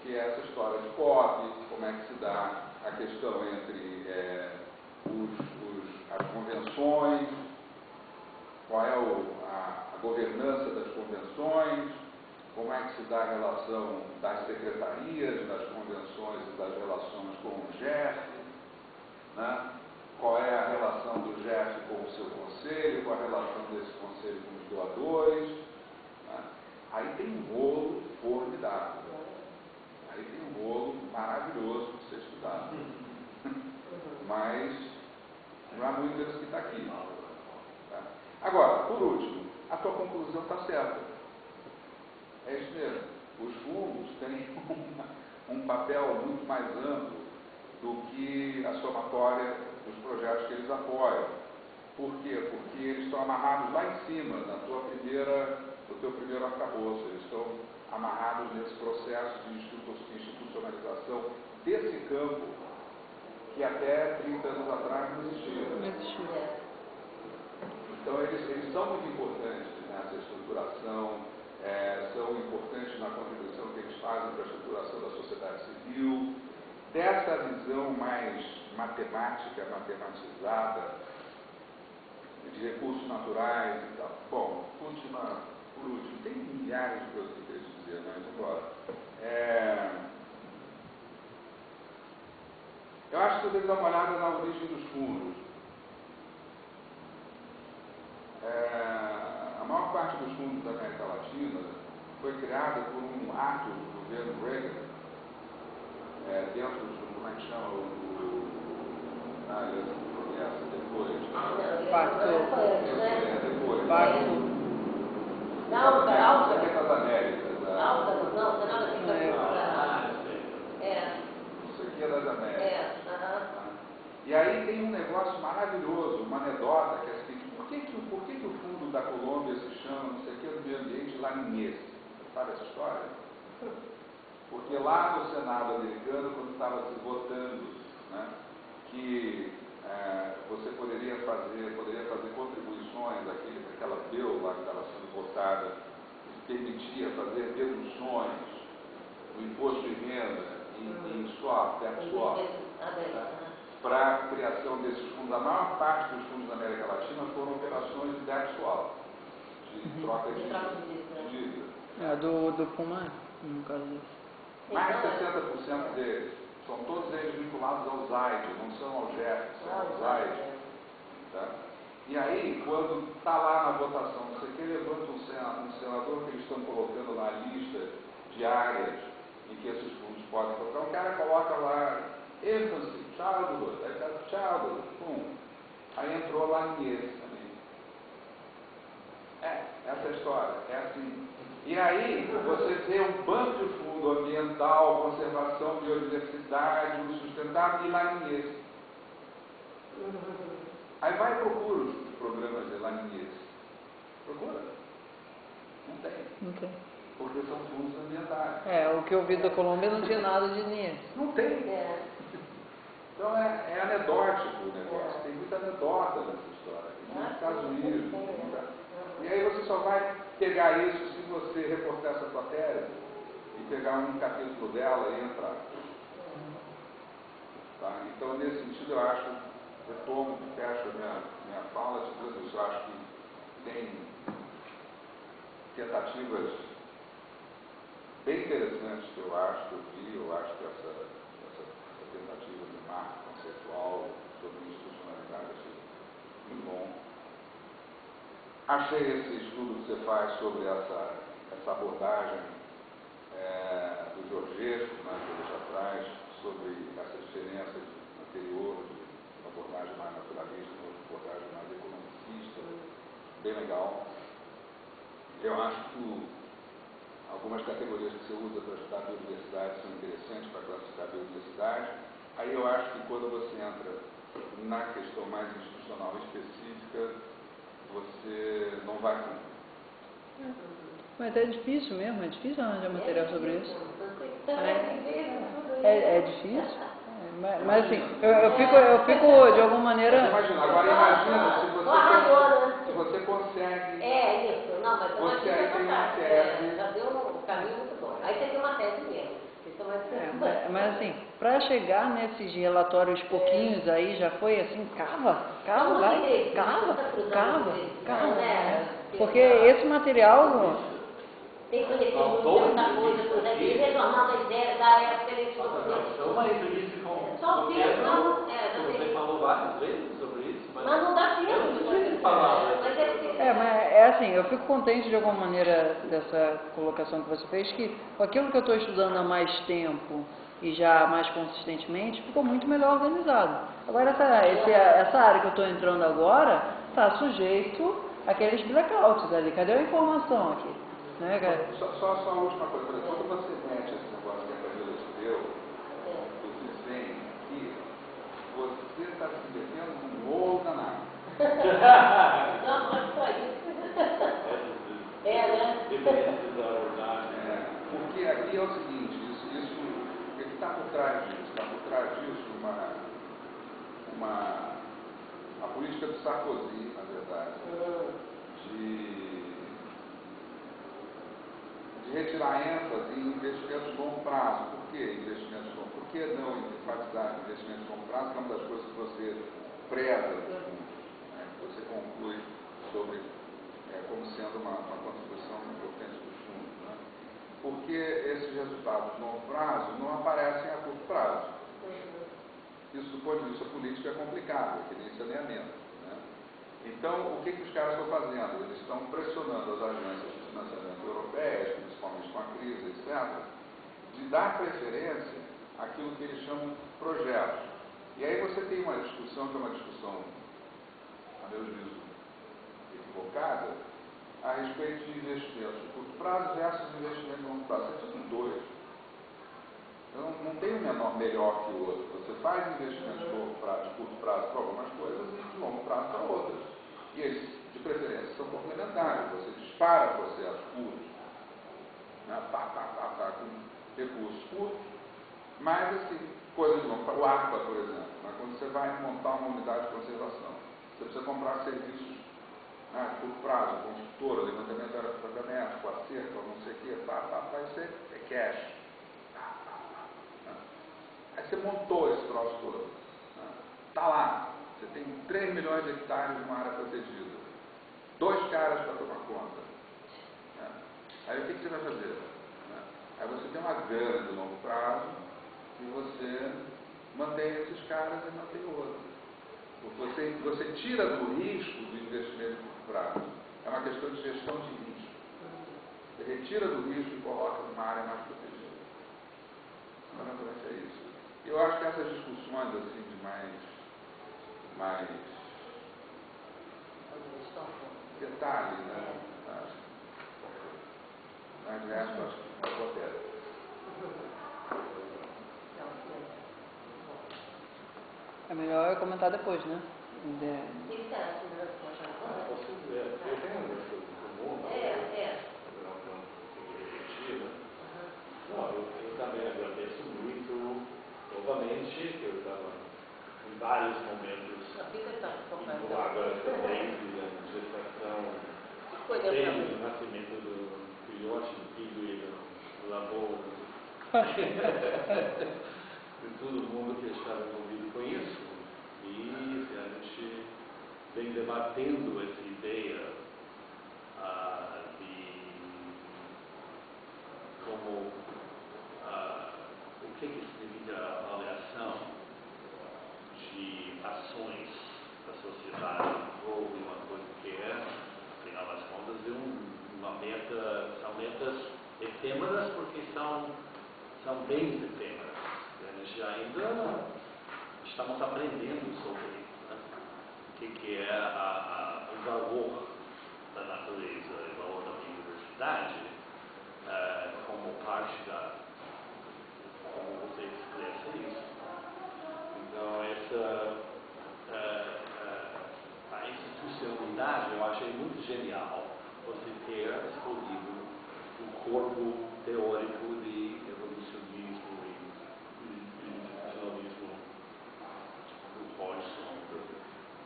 que é essa história de COP, como é que se dá a questão entre as convenções, qual é a governança das convenções, como é que se dá a relação das secretarias, das convenções e das relações com o GEF, né? Qual é a relação do GEF com o seu conselho, qual a relação desse conselho com os doadores. Né? Aí tem um rolo formidável. Aí tem um rolo maravilhoso para ser estudado. Mas não há muito isso que está aqui. Tá? Agora, por último, a tua conclusão está certa. É isso mesmo. Os fundos têm um papel muito mais amplo do que a somatória dos projetos que eles apoiam. Por quê? Porque eles estão amarrados lá em cima, no teu primeiro arcabouço. Eles estão amarrados nesse processo de institucionalização desse campo que até 30 anos atrás não existia. Então, eles são muito importantes nessa estruturação, são importantes na contribuição que eles fazem para a estruturação da sociedade civil, dessa visão mais matemática, matematizada, de recursos naturais e tal. Bom, por último, tem milhares de coisas que eu queria te dizer, mas vamos embora. Eu acho que você deve dar uma olhada na origem dos fundos. A maior parte dos fundos da América Latina foi criada por um ato do governo Reagan, dentro do, como é que chama, depois.
Não,
das Américas.
não, tem nada a ver
Isso aqui é das Américas. E aí tem um negócio maravilhoso, uma anedota, que é a seguinte: por que o fundo da Colômbia se chama, não sei o que, do meio ambiente Laninhês? Sabe essa história? Porque lá no Senado americano, quando estava se votando, né, que você poderia fazer contribuições, aquela bill lá que estava sendo votada, que permitia fazer deduções do imposto de renda em swap, tax swap, para a criação desses fundos. A maior parte dos fundos da América Latina foram operações de tax swap, de troca de dívida.
Do Puma, no caso desse.
Mais de 60% deles, são todos eles vinculados ao ZAID, não são ao GEF, são ao ZAID. Tá? E aí, quando está lá na votação, não sei o que, levanta um senador que eles estão colocando na lista de áreas em que esses fundos podem colocar, o cara coloca lá infancy, childhood, aí tá childhood, pum. Aí entrou lá nisso também. Essa é a história, é assim. E aí, você vê um bando de fundo ambiental, conservação, biodiversidade, uso sustentável e Laninhês. Aí vai e procura os programas de Laninhês. Procura. Não tem. Porque são fundos ambientais.
O que eu vi da Colômbia não tinha nada de dinheiro.
Não tem. Então é anedótico o negócio. Tem muita anedota nessa história. Tem muitos casos livres. E aí você só vai pegar isso se você reportar essa tua tese e pegar um capítulo dela e entrar. Tá? Então, nesse sentido, eu acho, retomo, fecho a minha fala, dizendo isso, eu acho que tem tentativas bem interessantes que eu acho, que eu vi. Eu acho que essa tentativa de marco conceitual sobre institucionalidade achei muito bom. Achei esse estudo que você faz sobre essa abordagem do Georgescu, né, que ele já traz, sobre essa diferença anterior de uma abordagem mais naturalista e uma abordagem mais economicista, bem legal. Eu acho que algumas categorias que você usa para estudar a biodiversidade são interessantes para classificar a biodiversidade. Aí eu acho que quando você entra na questão mais institucional específica, você não vai cumprir.
Mas é difícil mesmo, é difícil arranjar material sobre isso.
É
É difícil? Mas assim, eu fico de alguma maneira.
Agora imagina se você consegue.
É isso, não, mas
Você aí tem uma tese.
já deu um caminho muito bom. Aí você tem uma tese mesmo. Isso é
Mas assim, para chegar nesses relatórios pouquinhos aí, já foi assim, cava, vai, cava. Porque esse material.
Tem que conhecer muita coisa, por exemplo, retornando a ideia da época que ele estudou.
Uma entrevista com
Só
o
o
Pedro,
Pedro,
você falou várias vezes sobre isso,
mas não dá tempo
eu não tinha que falar.
Mas
Mas é assim, eu fico contente de alguma maneira dessa colocação que você fez, que aquilo que eu estou estudando há mais tempo e já mais consistentemente, ficou muito melhor organizado. Agora, essa área que eu estou entrando agora está sujeito àqueles blackouts ali. Cadê a informação aqui? Né, cara?
Só a última coisa. Quando você mete esse negócio que a Camila te deu, do desenho aqui, você está se metendo num rolo danado.
não, mas só isso. Né?
Porque aqui é o seguinte, o que está por trás disso? Está por trás disso a política do Sarkozy, na verdade, de retirar ênfase em investimentos de longo prazo. Por que investimentos de longo prazo? Por que não enfatizar investimentos de longo prazo, que é uma das coisas que você preza dos fundos, né? Que você conclui sobre como sendo uma contribuição importante dos fundos, né? Porque esses resultados de longo prazo não aparecem a curto prazo. Isso, do ponto de vista político, é complicado, é que nem saneamento, né? Então, o que os caras estão fazendo? Eles estão pressionando as agências de financiamento europeias, principalmente com a crise, etc., de dar preferência àquilo que eles chamam de projetos. E aí você tem uma discussão, que é uma discussão, a meu juízo, equivocada, a respeito de investimentos de curto prazo versus investimentos de longo prazo. Você precisa dos dois. Eu não tem um menor melhor que o outro. Você faz investimentos de curto prazo para algumas coisas e de longo prazo para outras. E eles, de preferência, são complementares. Você dispara processos curtos, né? Com recursos curtos, mas assim, coisas de longo prazo. O APA, por exemplo, né? Quando você vai montar uma unidade de conservação, você precisa comprar serviços, né, de curto prazo, construtora, levantamento de área de tratamento, com acerto, não sei o quê, isso é cash. Aí você montou esse troço todo. Está lá. Você tem 3 milhões de hectares numa área protegida. 2 caras para tomar conta. Aí o que você vai fazer? Aí você tem uma grana de longo prazo e você mantém esses caras e mantém outros. Porque você tira do risco do investimento de curto prazo. É uma questão de gestão de risco. Você retira do risco e coloca numa área mais protegida. Basicamente é isso. Eu acho que essas discussões assim de mais detalhe, né? Mais resto, acho que acontece.
É melhor eu comentar depois, né?
O que você acha?
Eu tenho uma coisa comum, Não, eu também agradeço muito, novamente, que eu estava em vários momentos agora também de gestação, desde o nascimento do filhote, do filho e do avô, de todo mundo que estava envolvido com isso. E a gente vem debatendo essa ideia de como que significa a avaliação de ações da sociedade ou de uma coisa que é, afinal das contas, uma meta, são metas efêmeras porque são bens efêmeras. A gente ainda estamos aprendendo sobre isso, né? O que é o valor da natureza, o valor da biodiversidade, como parte como você expressa isso. Então, a institucionalidade eu achei muito genial você ter escolhido o corpo teórico de evolucionismo e institucionalismo do Hodgson,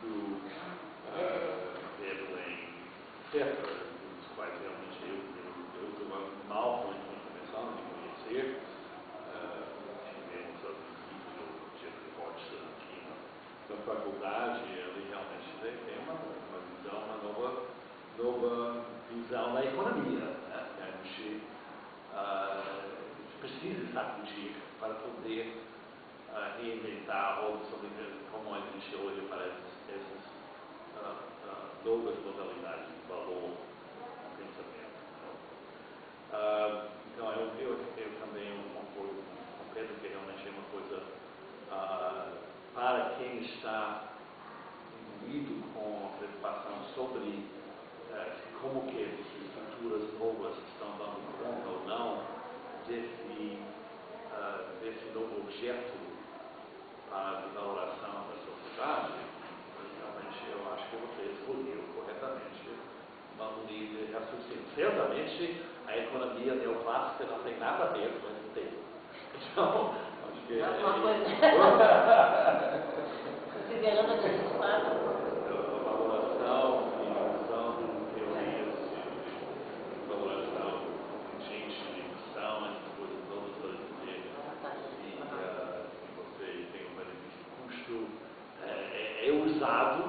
do Veblen, etc., dos quais realmente eu estou mal começando a conhecer. Tivemos a visita do Jeffrey Hodgson aqui na faculdade, ele realmente tem uma visão, uma nova visão da economia, né? A gente precisa sacudir para poder reinventar ou sobre como a gente olha para essas novas modalidades de valor no pensamento. Então, eu também concordo com o Pedro que realmente é uma coisa para quem está imbuído com a preocupação sobre como que essas estruturas novas estão dando conta ou não desse novo objeto de valoração da sociedade. Realmente eu acho que você escolheu corretamente uma linha de raciocínio. Certamente a economia neoclássica não tem nada a ver com esse tema. Então, acho que
uma coisa. Considerando a gente fala.
A valoração e a usão de teorias de valoração contingente de emissão, essas coisas todas para dizer se você tem um benefício-custo, é usado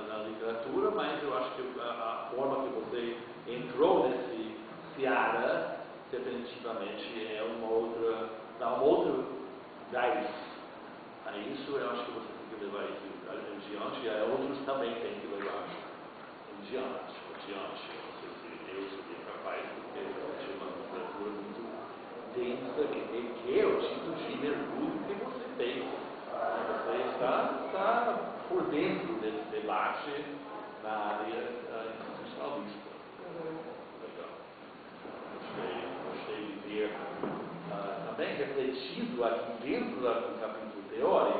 na literatura, mas eu acho que a forma que você entrou nesse seara definitivamente dá uma outra gás a isso. Eu acho que você tem que levar isso adiante, e outros também têm que levar adiante. Não sei se eu seria capaz, porque é uma literatura muito densa, que é o tipo de mergulho que você tem. Você está por dentro desse debate na área institucionalista. Legal. Gostei de ver também refletido aqui dentro do capítulo teórico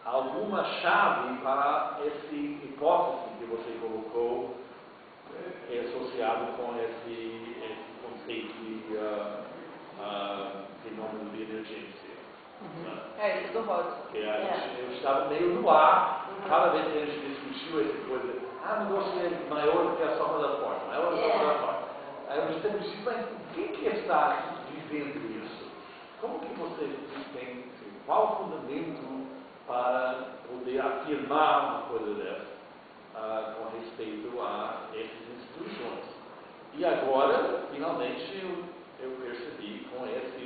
alguma chave para essa hipótese que você colocou, associado com esse conceito de fenômeno de emergência.
Isso do Hodgson.
Eu estava meio no ar, cada vez que a gente discutiu essa coisa, o negócio é maior do que a soma da forma, maior do que a soma da forma. Aí eu sempre disse, mas quem que está vivendo isso? Como que você tem, qual o fundamento para poder afirmar uma coisa dessa com respeito a essas instituições? E agora, finalmente, eu percebi com essa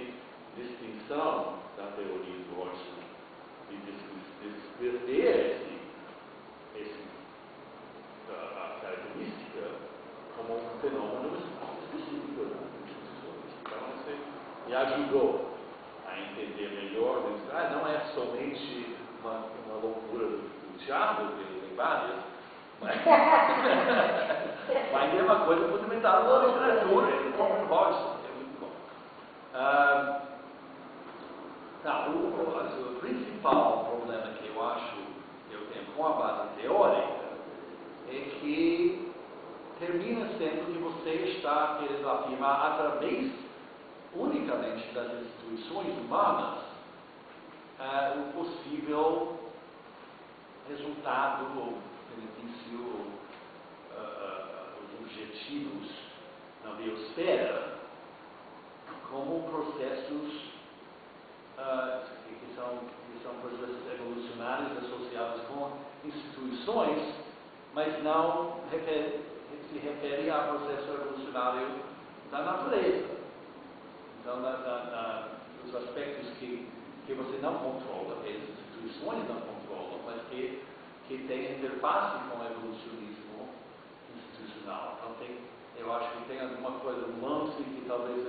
distinção da teoria do Hodgson de descrever a característica como um fenômeno específico da instituições. Então, você me ajudou a entender melhor, não é somente uma loucura do Tiago, que ele tem várias, mas é uma coisa fundamental na literatura, ele como Hodgson, é muito bom. O principal problema que eu acho que eu tenho com a base teórica é que termina sendo que você está querendo afirmar através unicamente das instituições humanas o possível resultado ou benefício, os objetivos na biosfera como processos que são processos evolucionários associados com instituições, mas não se refere ao processo evolucionário da natureza. Então,
os aspectos que você não controla, que as instituições não controlam, mas que tem interface com o evolucionismo institucional. Então, eu acho que tem alguma coisa, um lance que talvez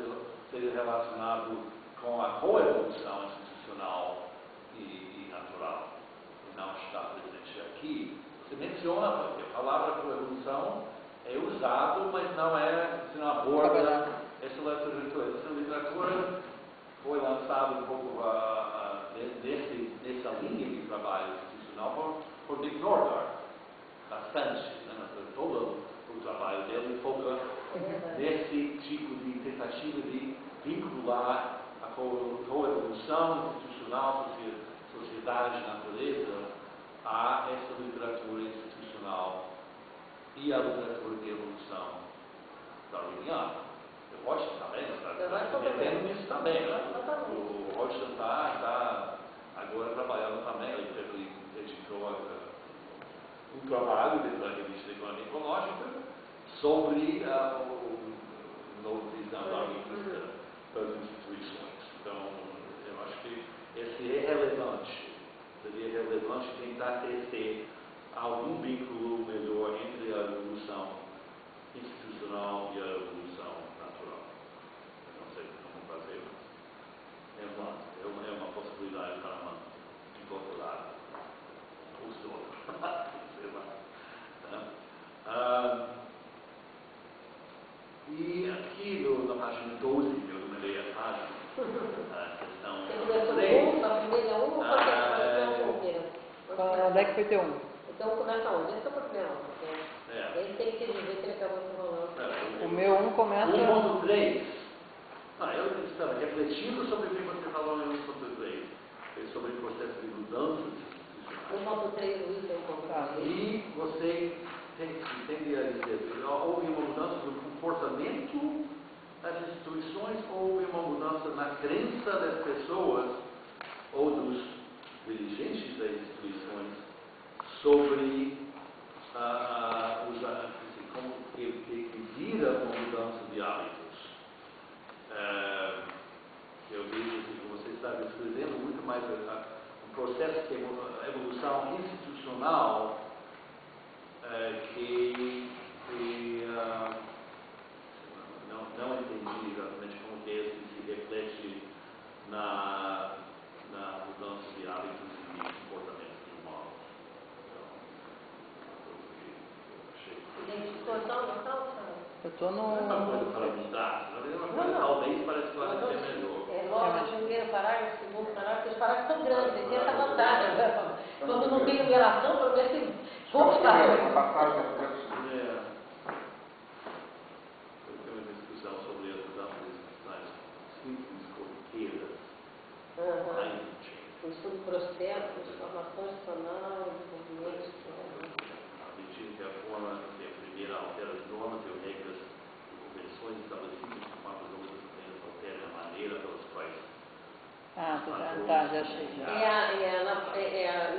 seja relacionado com a coevolução institucional e natural, que não está presente aqui. Você menciona, porque a palavra coevolução é usado, mas não aborda essa literatura. Essa literatura foi lançada um pouco nessa linha de trabalho institucional por Dick Nordar, bastante, né? Todo o trabalho dele foca nesse tipo de tentativa de vincular a coevolução institucional, sociedade e natureza a essa literatura institucional e a literatura de evolução darwiniana. O Hodgson também está metendo nisso também. O Hodgson está agora trabalhando também, ele editou um trabalho dentro da revista Economia Ecológica sobre o novo visão darwinista das instituições. Então, eu acho que esse é relevante. Seria relevante tentar tecer algum vínculo melhor entre a evolução institucional e a evolução natural. Eu não sei como fazer, mas é uma possibilidade para uma incorporar os outros. Sei lá. E aqui na página 12, eu numerei a página, a questão 3.
A primeira ou
Onde é que foi ter um?
Então começa onde? Esse é o problema. Ele tem que dizer que ele acabou de enrolando.
O meu 1 começa...
1.3. Eu estava refletindo sobre o que você falou em 1.3, sobre o processo de mudança institucional.
1.3, Luiz, é 1.3.
E você tende a dizer, houve uma mudança no comportamento das instituições, houve uma mudança na crença das pessoas ou dos dirigentes das instituições sobre como que vira uma mudança de hábitos. Eu vejo que você está descrevendo muito mais um processo de evolução institucional que não entendi exatamente como que isso se reflete na mudança de hábitos e de comportamentos humanos.
Eu estou no...
Não é uma coisa para mudar, talvez parece que vai ser melhor.
Logo no primeiro parágrafo, no segundo parágrafo, os parágrafos são grandes, tem essa vantagem. Quando não tem numeração, pelo menos tem poucos parágrafos.
Eu tenho uma discussão sobre as mudanças institucionais simples, corriqueiras.
O estudo do processo, transformação institucional, desenvolvimento institucional.
Admitindo que a forma que a primeira altera as normas e regras e convenções estabelecidas conforme as outras apenas alteram a maneira pelas quais
tá, já achei.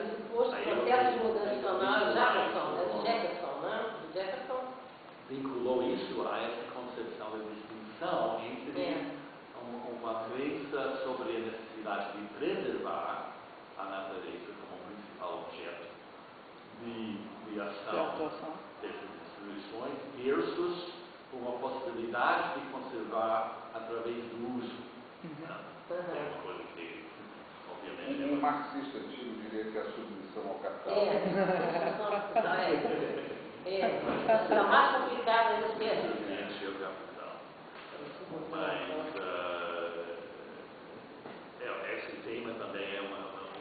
Isso posto processo de mudança institucional, Jefferson, né? Jefferson
vinculou isso a essa concepção da distinção entre uma crença sobre a necessidade de preservar a natureza como principal objeto de ação dessas instituições versus uma possibilidade de conservar através do uso. É uma coisa que, obviamente...
Um marxista antigo diria que é a submissão ao capital.
É mais complicada do que
submissão ao capital. Mas esse tema também é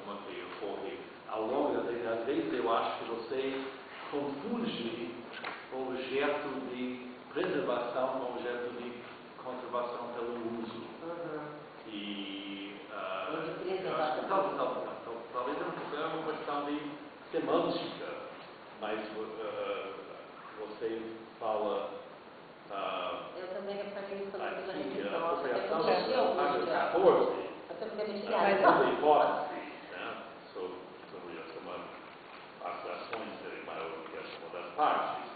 uma que ocorre ao longo da vida. Às vezes eu acho que você confunde o objeto de preservação com o objeto de conservação pelo uso. E eu acho que talvez é uma questão de semântica, mas você fala...
eu também reparei isso na
a apropriação da página 14, a hipótese sobre as ações serem maior do que a soma das partes,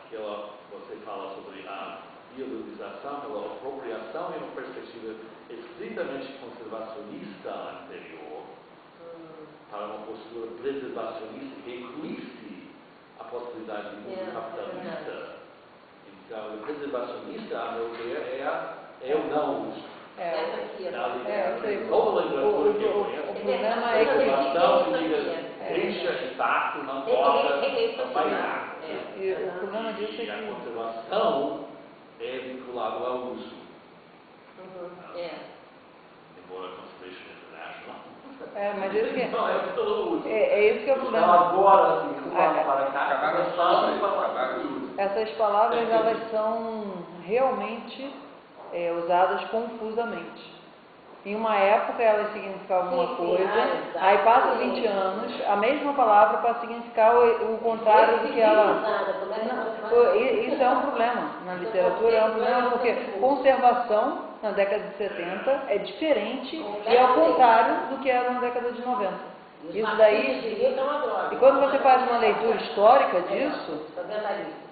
que você fala sobre a biologia privatização, pela apropriação e uma perspectiva estritamente conservacionista anterior para uma postura preservacionista que incluísse a possibilidade de mundo capitalista. Então, o preservacionista, a meu ver, é o não uso. Toda a literatura que eu conheço,
o problema é que
preservação significa deixa intacto, não toca, não faz nada.
E o problema disso é
E a
que
conservação é vinculada ao uso. Embora a Conservation International.
mas isso que
Não, é pelo uso.
é isso que é o
Então,
problema.
agora, assim, para cá, começando a falar de uso.
Essas palavras, elas são realmente usadas confusamente. Em uma época elas significavam uma coisa, aí passa 20 anos, a mesma palavra para significar o contrário do que ela... Isso é um problema na literatura, é um problema porque conservação na década de 70 é diferente e é o contrário do que era na década de 90. Isso daí, e quando você faz uma leitura histórica disso,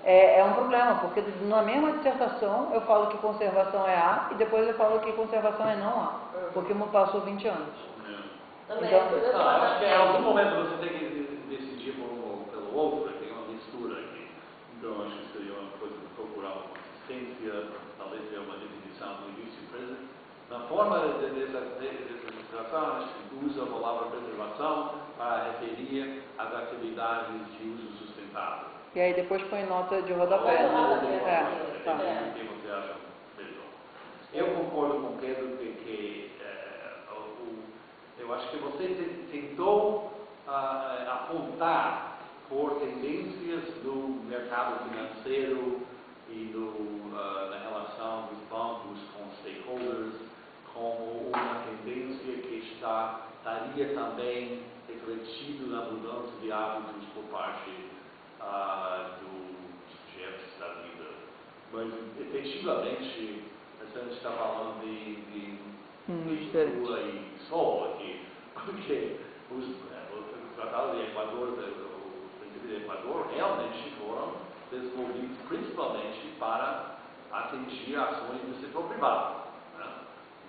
é um problema, porque na mesma dissertação eu falo que conservação é A e depois eu falo que conservação é não A, porque passou 20 anos.
Também,
Então,
Não, eu acho que em algum momento você tem que decidir por um ou pelo outro, tem uma mistura aqui. Então acho que seria uma coisa de procurar uma consistência, talvez ter uma definição do início e presente. Na forma dessa legislação, acho que usa a palavra preservação para referir às atividades de uso sustentável.
E aí depois põe nota de rodapé.
O que você acha melhor? Eu concordo com o Pedro que eu acho que você tentou apontar por tendências do mercado financeiro e na relação dos bancos com stakeholders, como uma tendência que estaria também refletido na mudança de hábitos por parte dos sujeitos da vida. Mas, efetivamente, a gente está falando de lua e sol aqui, porque o Tratado de Equador, o princípio de Equador, realmente foram desenvolvidos principalmente para atingir ações do setor privado. Né?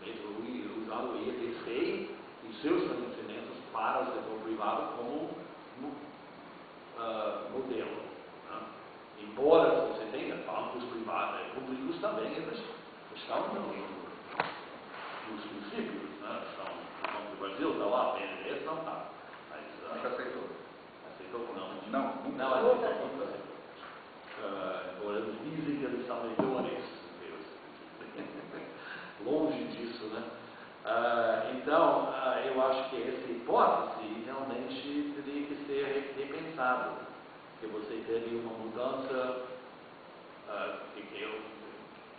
Mesmo usando o IFC e seus financiamentos para o setor privado como modelo. Né? Embora você tenha bancos privados e públicos também, eles estão nos princípios, né? O Banco do Brasil está lá, a BNDES não está.
Nunca aceitou.
Aceitou?
Não,
não aceitou, nunca aceitou. Agora eles dizem que eles são melhores que os longe disso, né? Então, eu acho que essa hipótese realmente teria que ser repensada, que você teria uma mudança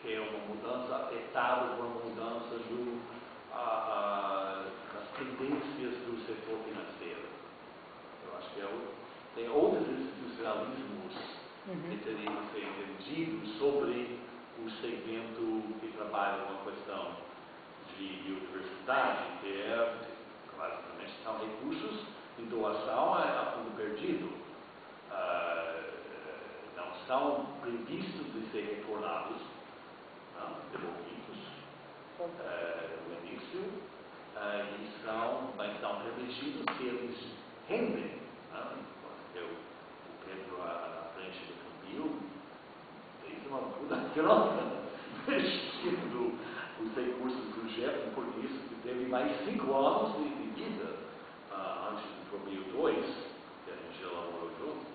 que é uma mudança afetada por uma mudança das tendências do setor financeiro. Eu acho que tem outros institucionalismos que teriam que ser entendidos sobre o segmento que trabalha com a questão de biodiversidade, que basicamente são recursos de doação a fundo perdido. Não são previstos de ser retornados, devolvidos no início, mas são permitidos que eles rendem. O Pedro, na frente do Cambil, fez uma mudança investindo os recursos do GEP, porque isso teve mais 5 anos de vida antes do Cambil 2, que a gente elaborou junto,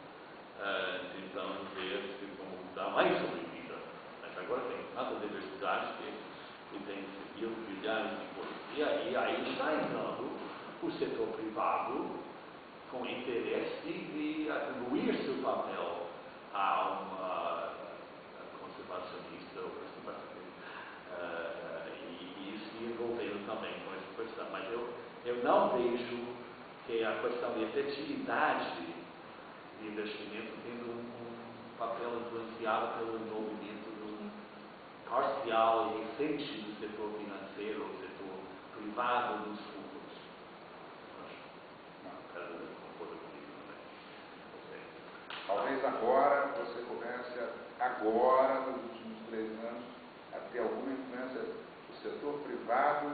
tentando ver como dar mais sobrevida. Mas agora tem tanta diversidade que tem bilhares de coisas. E aí está entrando o setor privado com interesse de atribuir seu papel a uma conservacionista e se envolvendo também com essa questão. Mas eu não vejo que a questão de efetividade de investimento tendo um papel influenciado pelo envolvimento parcial e recente do setor financeiro, do setor privado dos fundos. Concordo comigo também.
Talvez agora você comece, nos últimos 3 anos, a privado,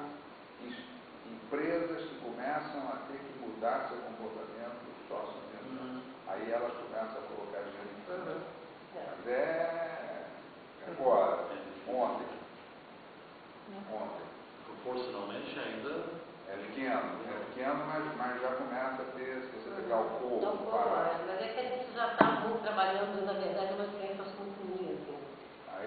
empresas que começam a ter que mudar seu comportamento socioambiental. Aí elas começam a colocar dinheiro em fundo. Mas é agora, ontem.
Proporcionalmente ainda
É pequeno, mas já começa a ter, se você pegar o corpo,
mas é que a gente já está muito trabalhando, na verdade, uma experiência muito minha, assim.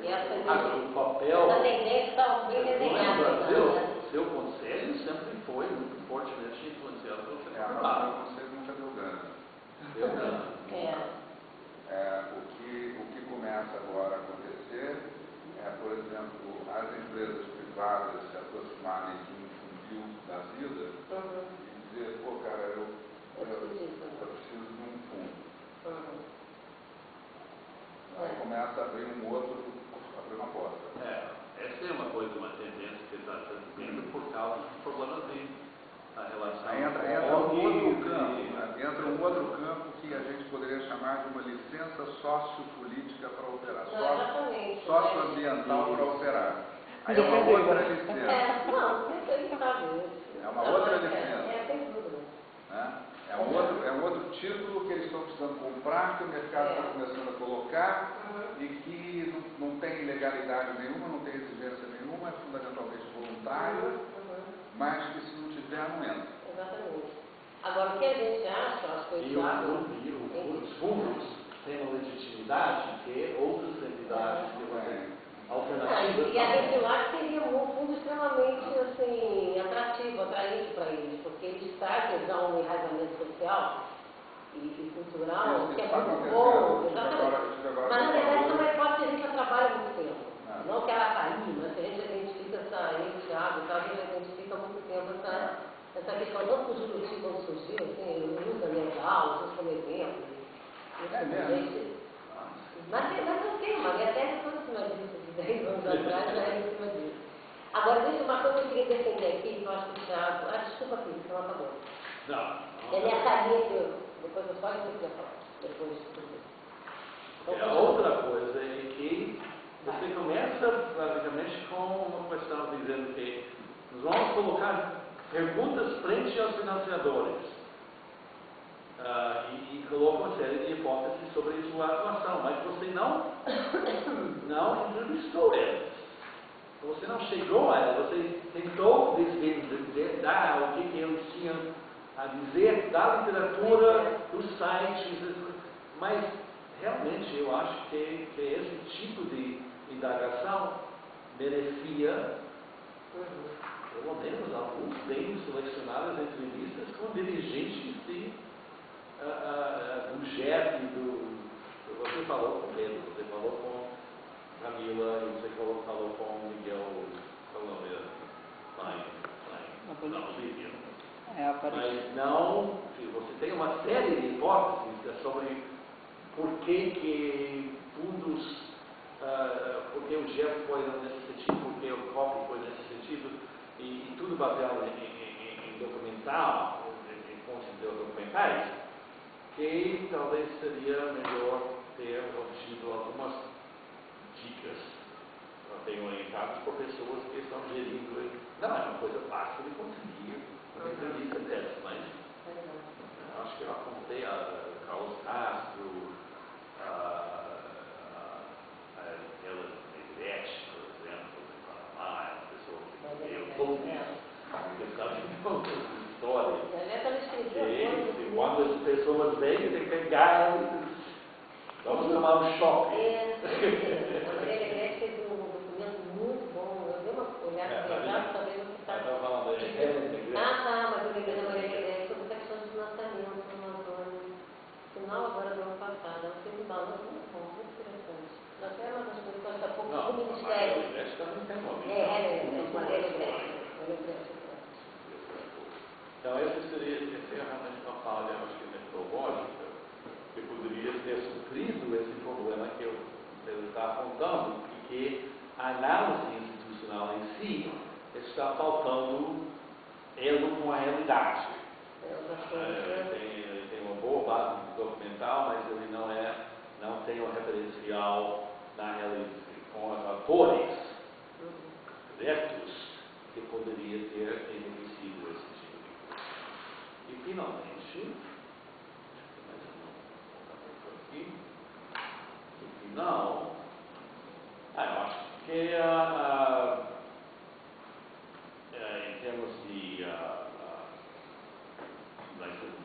E
o papel...
essa tendência está bem desenhada.
No Brasil, o seu conselho sempre foi muito fortemente influenciado pelo setor privado.
O conselho nunca deu grana. O que começa agora a acontecer é, por exemplo, as empresas privadas se aproximarem de um funil da vida e dizer, pô, cara, eu preciso de um fundo. Aí começa a abrir uma porta.
Essa é uma tendência que está vindo por causa dos problemas de relação.
Aí entra um outro campo que a gente poderia chamar de uma licença sociopolítica para operar, socioambiental para operar. Aí é uma outra licença. É uma outra licença.
Sem dúvida.
É um outro título que eles estão precisando comprar, que o mercado está começando a colocar e que não tem legalidade nenhuma, não tem exigência nenhuma, é fundamentalmente voluntário, mas que se não tiver, não entra.
Exatamente. Agora, o que a gente acha, acho que
os fundos têm uma legitimidade que outras entidades alternativas.
E a gente lá seria um fundo extremamente assim, atraente para eles, porque eles trazem já um enraizamento social e cultural, que é muito bom. Exatamente. Mas na verdade não é fácil, a gente já trabalha há muito tempo. Não que ela está aí, mas a gente identifica eu, Thiago, a gente identifica há muito tempo essa questão, não que o Juruti quando surgiu, assim, usa legal, usa como exemplo. Mas eu tenho uma minha tese foi em cima disso, de 10 anos atrás, já era em cima disso. Agora, deixa uma coisa que eu queria defender aqui, que eu acho que o Thiago... desculpa, Cris, não acabou.
Não.
É minha carinha que depois eu falo o que eu queria falar. Depois de
A outra coisa é que você começa, basicamente, com uma questão dizendo que nós vamos colocar perguntas frente aos financiadores. E coloca uma série de hipóteses sobre a sua atuação, mas você não entrevistou eles. Você não chegou a eles, você tentou desvendar o que eles tinham a dizer da literatura, dos sites, mas realmente eu acho que esse tipo de indagação merecia pelo menos alguns bem selecionadas entrevistas com dirigentes do GEP, você falou com Pedro, você falou com Camila, e você falou com Miguel Colômbia, Lívia. Mas não, você tem uma série de hipóteses sobre por que fundos, por que o GEP foi nesse sentido, por que o COP foi nesse sentido, e tudo baseado em documental, em fontes documentais, que talvez seria melhor ter obtido algumas dicas bem orientadas por pessoas que estão gerindo. Não é uma coisa fácil de conseguir uma entrevista dessa, mas acho que eu apontei a Carlos Castro, a Ela Negrete, por exemplo, uma pessoa que eu sou que sabe todas as histórias. E quando as pessoas vêm, tem que pegar vamos tomar um choque.
A Maria Negrete fez um documento muito bom. Eu dei uma olhada para saber o que está.
Mas o Negrete
da Maria Negrete sobre questão de financiamento no Amazonas. Final agora do ano passado. Ela fez um balanço muito bom, muito interessante. Até uma das coisas que eu acho pouco do Ministério.
A Maria Negrete também tem uma
Maria Negrete.
Então, essa seria realmente uma falha, acho que metodológica, que poderia ter suprido esse problema que ele está apontando, e que a análise institucional em si está faltando elo com a realidade. Ele tem uma boa base documental, mas ele não tem um referencial na realidade com os atores diretos que poderia ter enriquecido esse tipo de coisa. E, finalmente, mais uma aqui. No final, eu acho que em termos de,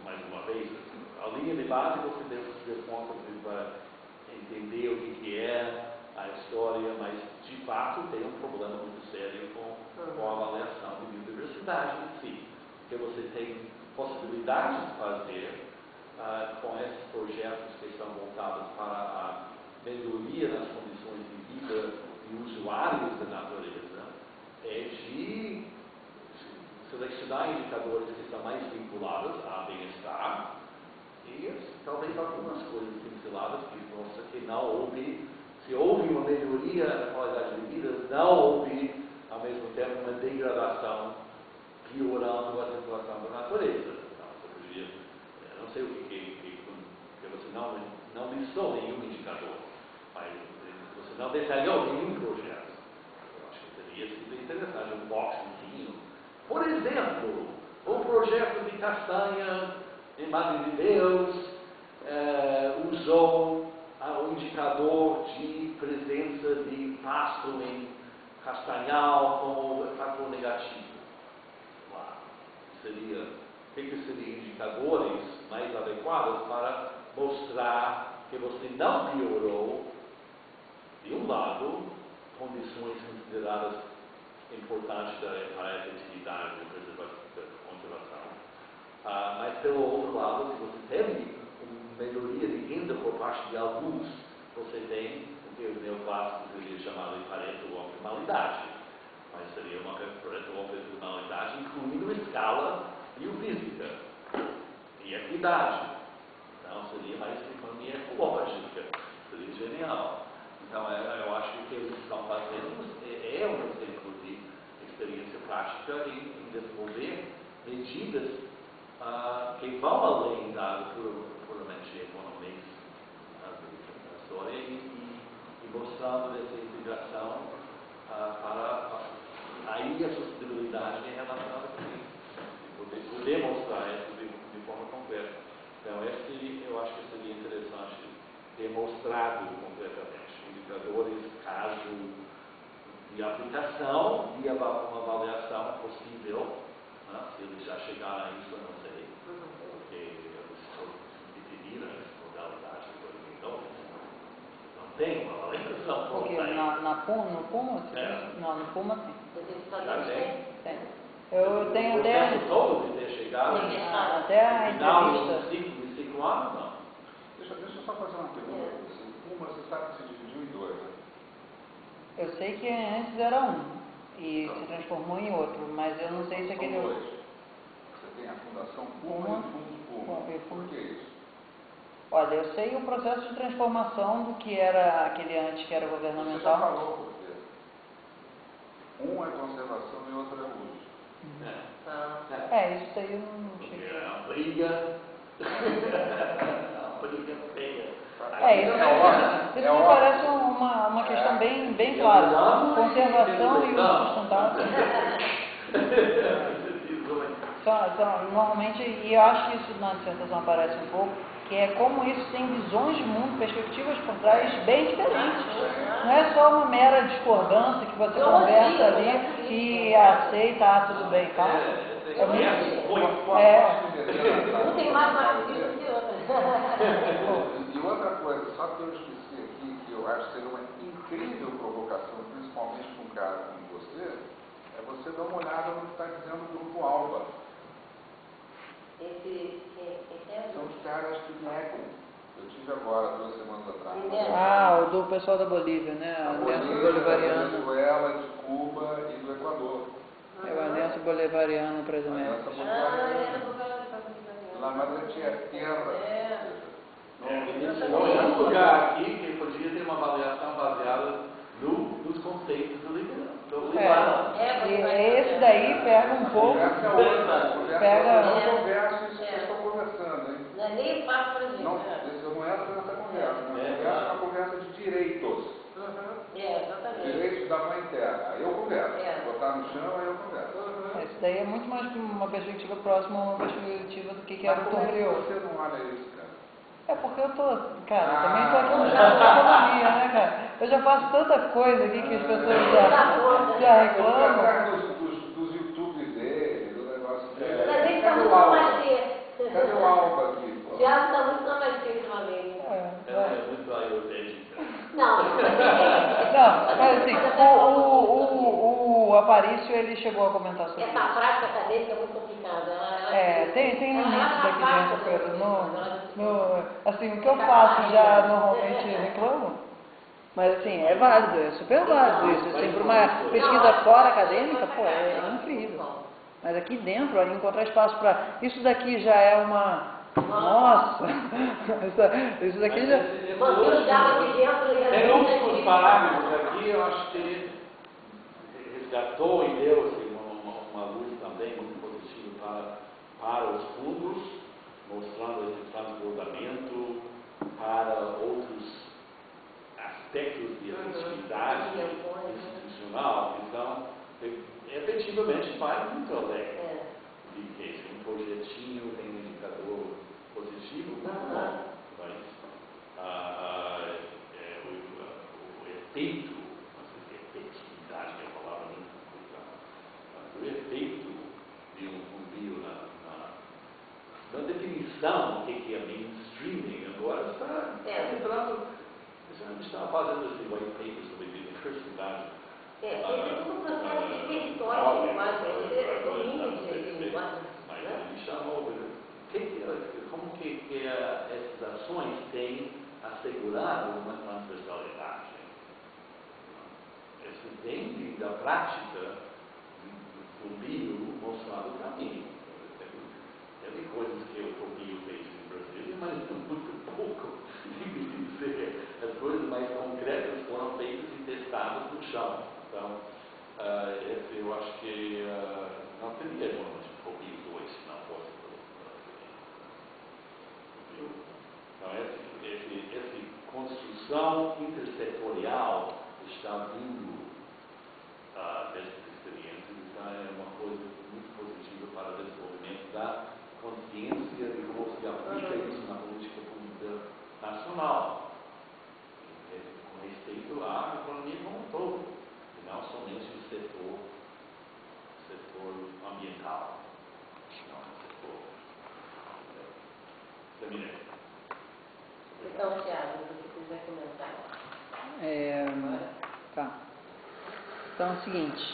mais uma vez, a linha de base você deve fazer contas para entender o que é a história, mas de fato tem um problema muito sério com a avaliação de biodiversidade em si, porque você tem possibilidades de fazer com esses projetos que estão voltados para a melhoria das condições de vida de usuários da natureza, é de selecionar indicadores que estão mais vinculados a bem-estar e talvez algumas coisas pinceladas que mostram que não houve, se houve uma melhoria na qualidade de vida, não houve ao mesmo tempo uma degradação piorando a situação da natureza. Então, você podia, eu não sei o que você não listou nenhum indicador, mas você não detalhou nenhum projeto. Eu acho que teria sido interessante um boxzinho. Por exemplo, o projeto de castanha em Madre de Deus usou o indicador de presença de pasto em castanhal como fator negativo. O que seriam indicadores mais adequados para mostrar que você não piorou, de um lado, condições consideradas importantes para a efetividade da conservação, mas pelo outro lado, se você teve uma melhoria de renda por parte de alguns, você tem o que os neoclássicos iriam chamar de pareto-optimalidade, mas seria uma pareto-optimalidade incluindo escala biofísica e equidade. Então seria mais economia ecológica, seria genial. Então eu acho que o que eles estão fazendo é um exemplo de experiência prática em desenvolver medidas que vão além da puramente economia da história e mostrando essa integração para aí a sustentabilidade em relação a isso, poder mostrar isso de forma concreta. Então eu acho que seria interessante demonstrado concretamente indicadores, caso de aplicação e uma avaliação possível, né? Se eles já chegaram a isso, eu não sei, porque eles definiram essa modalidade de 2012. Não tem uma avaliação
Porque no Puma? Não, no Puma tem.
Já tem?
Eu tenho
o
até...
tempo todo de ter chegado
até a
entrevista.
entrevista.
De 5 anos, não.
Deixa eu só fazer uma pergunta. O Puma, você sabe que se dividiu em dois, né?
Eu sei que antes era um e se transformou em outro, mas eu não sei se aquele...
São dois. Você tem a Fundação Puma e o Fundo Puma. Por que isso?
Olha, eu sei o processo de transformação do que era aquele antes, que era governamental.
Você já falou, porque um é conservação e outro é uso.
Isso daí eu não cheguei.
É uma briga. Uma briga feia.
Isso me parece uma questão bem clara. Conservação e uso sustentável. Normalmente, e eu acho que isso na dissertação aparece um pouco, que é como isso tem visões de mundo, perspectivas por trás bem diferentes. Não é só uma mera discordância que você conversa ali e aceita, tudo bem, tá? É muito...
Um tem mais narrativa que outra.
E outra coisa, só que eu esqueci aqui, que eu acho que seria uma incrível provocação, principalmente para um cara como você, é você dar uma olhada no que está dizendo o Grupo Alba. São os caras que negam. Eu tive agora, 2 semanas atrás.
O do pessoal da Bolívia, né? A Aliança
Da
Bolivariana.
Venezuela, de Cuba e do Equador.
É a Aliança Bolivariana para as
Aliança Bolivariana. La Madre Tierra.
Não é um lugar aqui que podia ter uma avaliação baseada nos conceitos do liberal.
E esse daí pega um pouco.
Essa é outra.
Pega.
Não conversa isso que eu estou conversando, hein?
Não é nem fácil para a gente.
Não entro nessa conversa. Uma conversa é uma conversa de direitos.
Exatamente.
Direitos texto da mãe terra. Aí eu converso. Botar no chão, aí eu converso.
Isso daí é muito mais uma perspectiva próxima a uma perspectiva do que era o Torreão.
Você não olha isso, cara?
É porque eu tô, cara, eu também tô aqui no estado de economia, né, cara? Eu já faço tanta coisa aqui que as pessoas já reclamam.
Atrás dos YouTubes dele, do negócio dele.
Mas ele está muito na magia.
Cadê o Alba aqui, pô?
O Thiago está muito na magia ultimamente.
Ela é muito ayurvédica.
Não,
mas assim, o Aparício, ele chegou a comentar sobre
essa
isso.
prática acadêmica é muito complicada.
Tem limites aqui dentro, Pedro. Assim, o que eu faço já normalmente reclamo, mas assim, é válido, é super válido isso. Assim, para uma pesquisa fora acadêmica, pô, é incrível. Mas aqui dentro, encontrar espaço para... Isso daqui já é uma... Nossa! Isso daqui já...
Tem últimos parágrafos aqui, eu acho que ele resgatou e deu assim, uma luz também muito positiva para os fundos, mostrando esse transbordamento para outros aspectos de atividade institucional que são efetivamente vai muito além de que um projetinho tem um indicador positivo, mas o efeito, não sei se efetividade é a palavra muito complicada, mas o efeito de um funil na definição do que é mainstreaming agora está entrando. A gente estava fazendo esse white paper sobre diversidade.
Tem todo um processo de território, eu acho, de domínio de linguagem.
Mas ele chamou, como que essas ações têm assegurado uma transversalidade? Isso vem da prática do bio mostrando o caminho. Teve coisas que o bio fez no Brasil, mas muito pouco. As coisas mais concretas foram feitas e testadas no chão. Então, eu acho que não teria normalmente o bio 2 se não fosse pelo bio. Então, essa construção intersetorial está vindo dessas experiências, então é uma coisa muito positiva para o desenvolvimento da consciência de como se aplica isso na política pública nacional, com respeito à economia como um todo, e não somente o setor ambiental, não o setor. Terminei.
Então, Thiago, se você quiser comentar.
Tá. Então é o seguinte,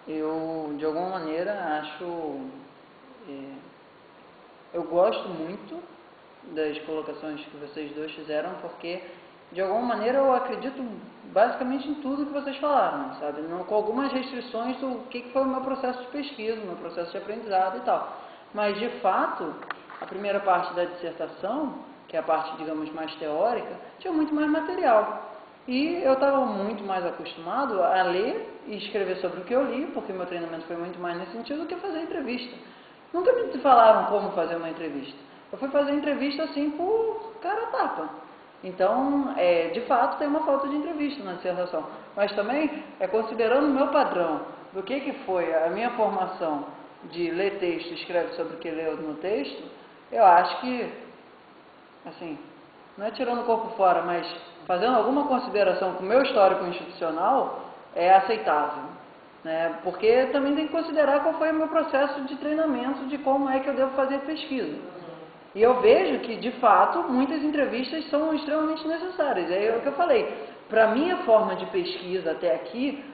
eu de alguma maneira acho, eu gosto muito das colocações que vocês dois fizeram, porque de alguma maneira eu acredito basicamente em tudo que vocês falaram, sabe? Não, com algumas restrições do que foi o meu processo de pesquisa, o meu processo de aprendizado e tal. Mas de fato, a primeira parte da dissertação, que é a parte, digamos, mais teórica, tinha muito mais material. E eu estava muito mais acostumado a ler e escrever sobre o que eu li, porque meu treinamento foi muito mais nesse sentido do que fazer entrevista. Nunca me falaram como fazer uma entrevista. Eu fui fazer entrevista assim por cara a tapa. Então, de fato, tem uma falta de entrevista na dissertação. Mas também, considerando o meu padrão do que foi a minha formação de ler texto, escreve sobre o que leu no texto, eu acho que, assim, não é tirando o corpo fora, mas fazendo alguma consideração com o meu histórico institucional, é aceitável. Né? Porque também tem que considerar qual foi o meu processo de treinamento, de como é que eu devo fazer pesquisa. E eu vejo que, de fato, muitas entrevistas são extremamente necessárias. É o que eu falei. Para a minha forma de pesquisa até aqui,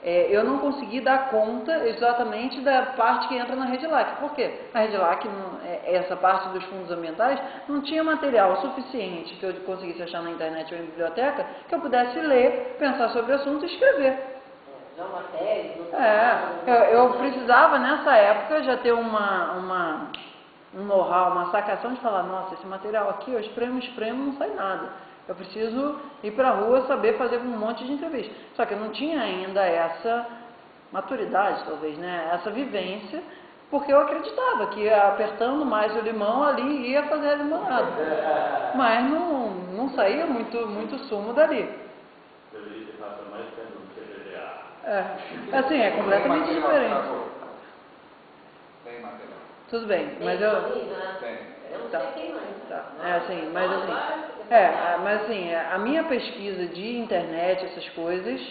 eu não consegui dar conta exatamente da parte que entra na REDLAC. Por quê? A REDLAC, essa parte dos fundos ambientais, não tinha material suficiente que eu conseguisse achar na internet ou em biblioteca, que eu pudesse ler, pensar sobre o assunto e escrever. Eu precisava, nessa época, já ter um know-how, uma sacação de falar, nossa, esse material aqui, eu espremo, não sai nada. Eu preciso ir para a rua, saber fazer um monte de entrevista. Só que eu não tinha ainda essa maturidade, talvez, né? Essa vivência, porque eu acreditava que apertando mais o limão ali ia fazer a limonada. Mas não saía muito sumo dali.
Deveria ter passado mais
Assim, é completamente diferente.
Tem material.
Tudo bem, mas eu...
Tem.
Eu não
Tá.
sei quem mais.
Tá. Assim, mas assim... mas assim, a minha pesquisa de internet, essas coisas,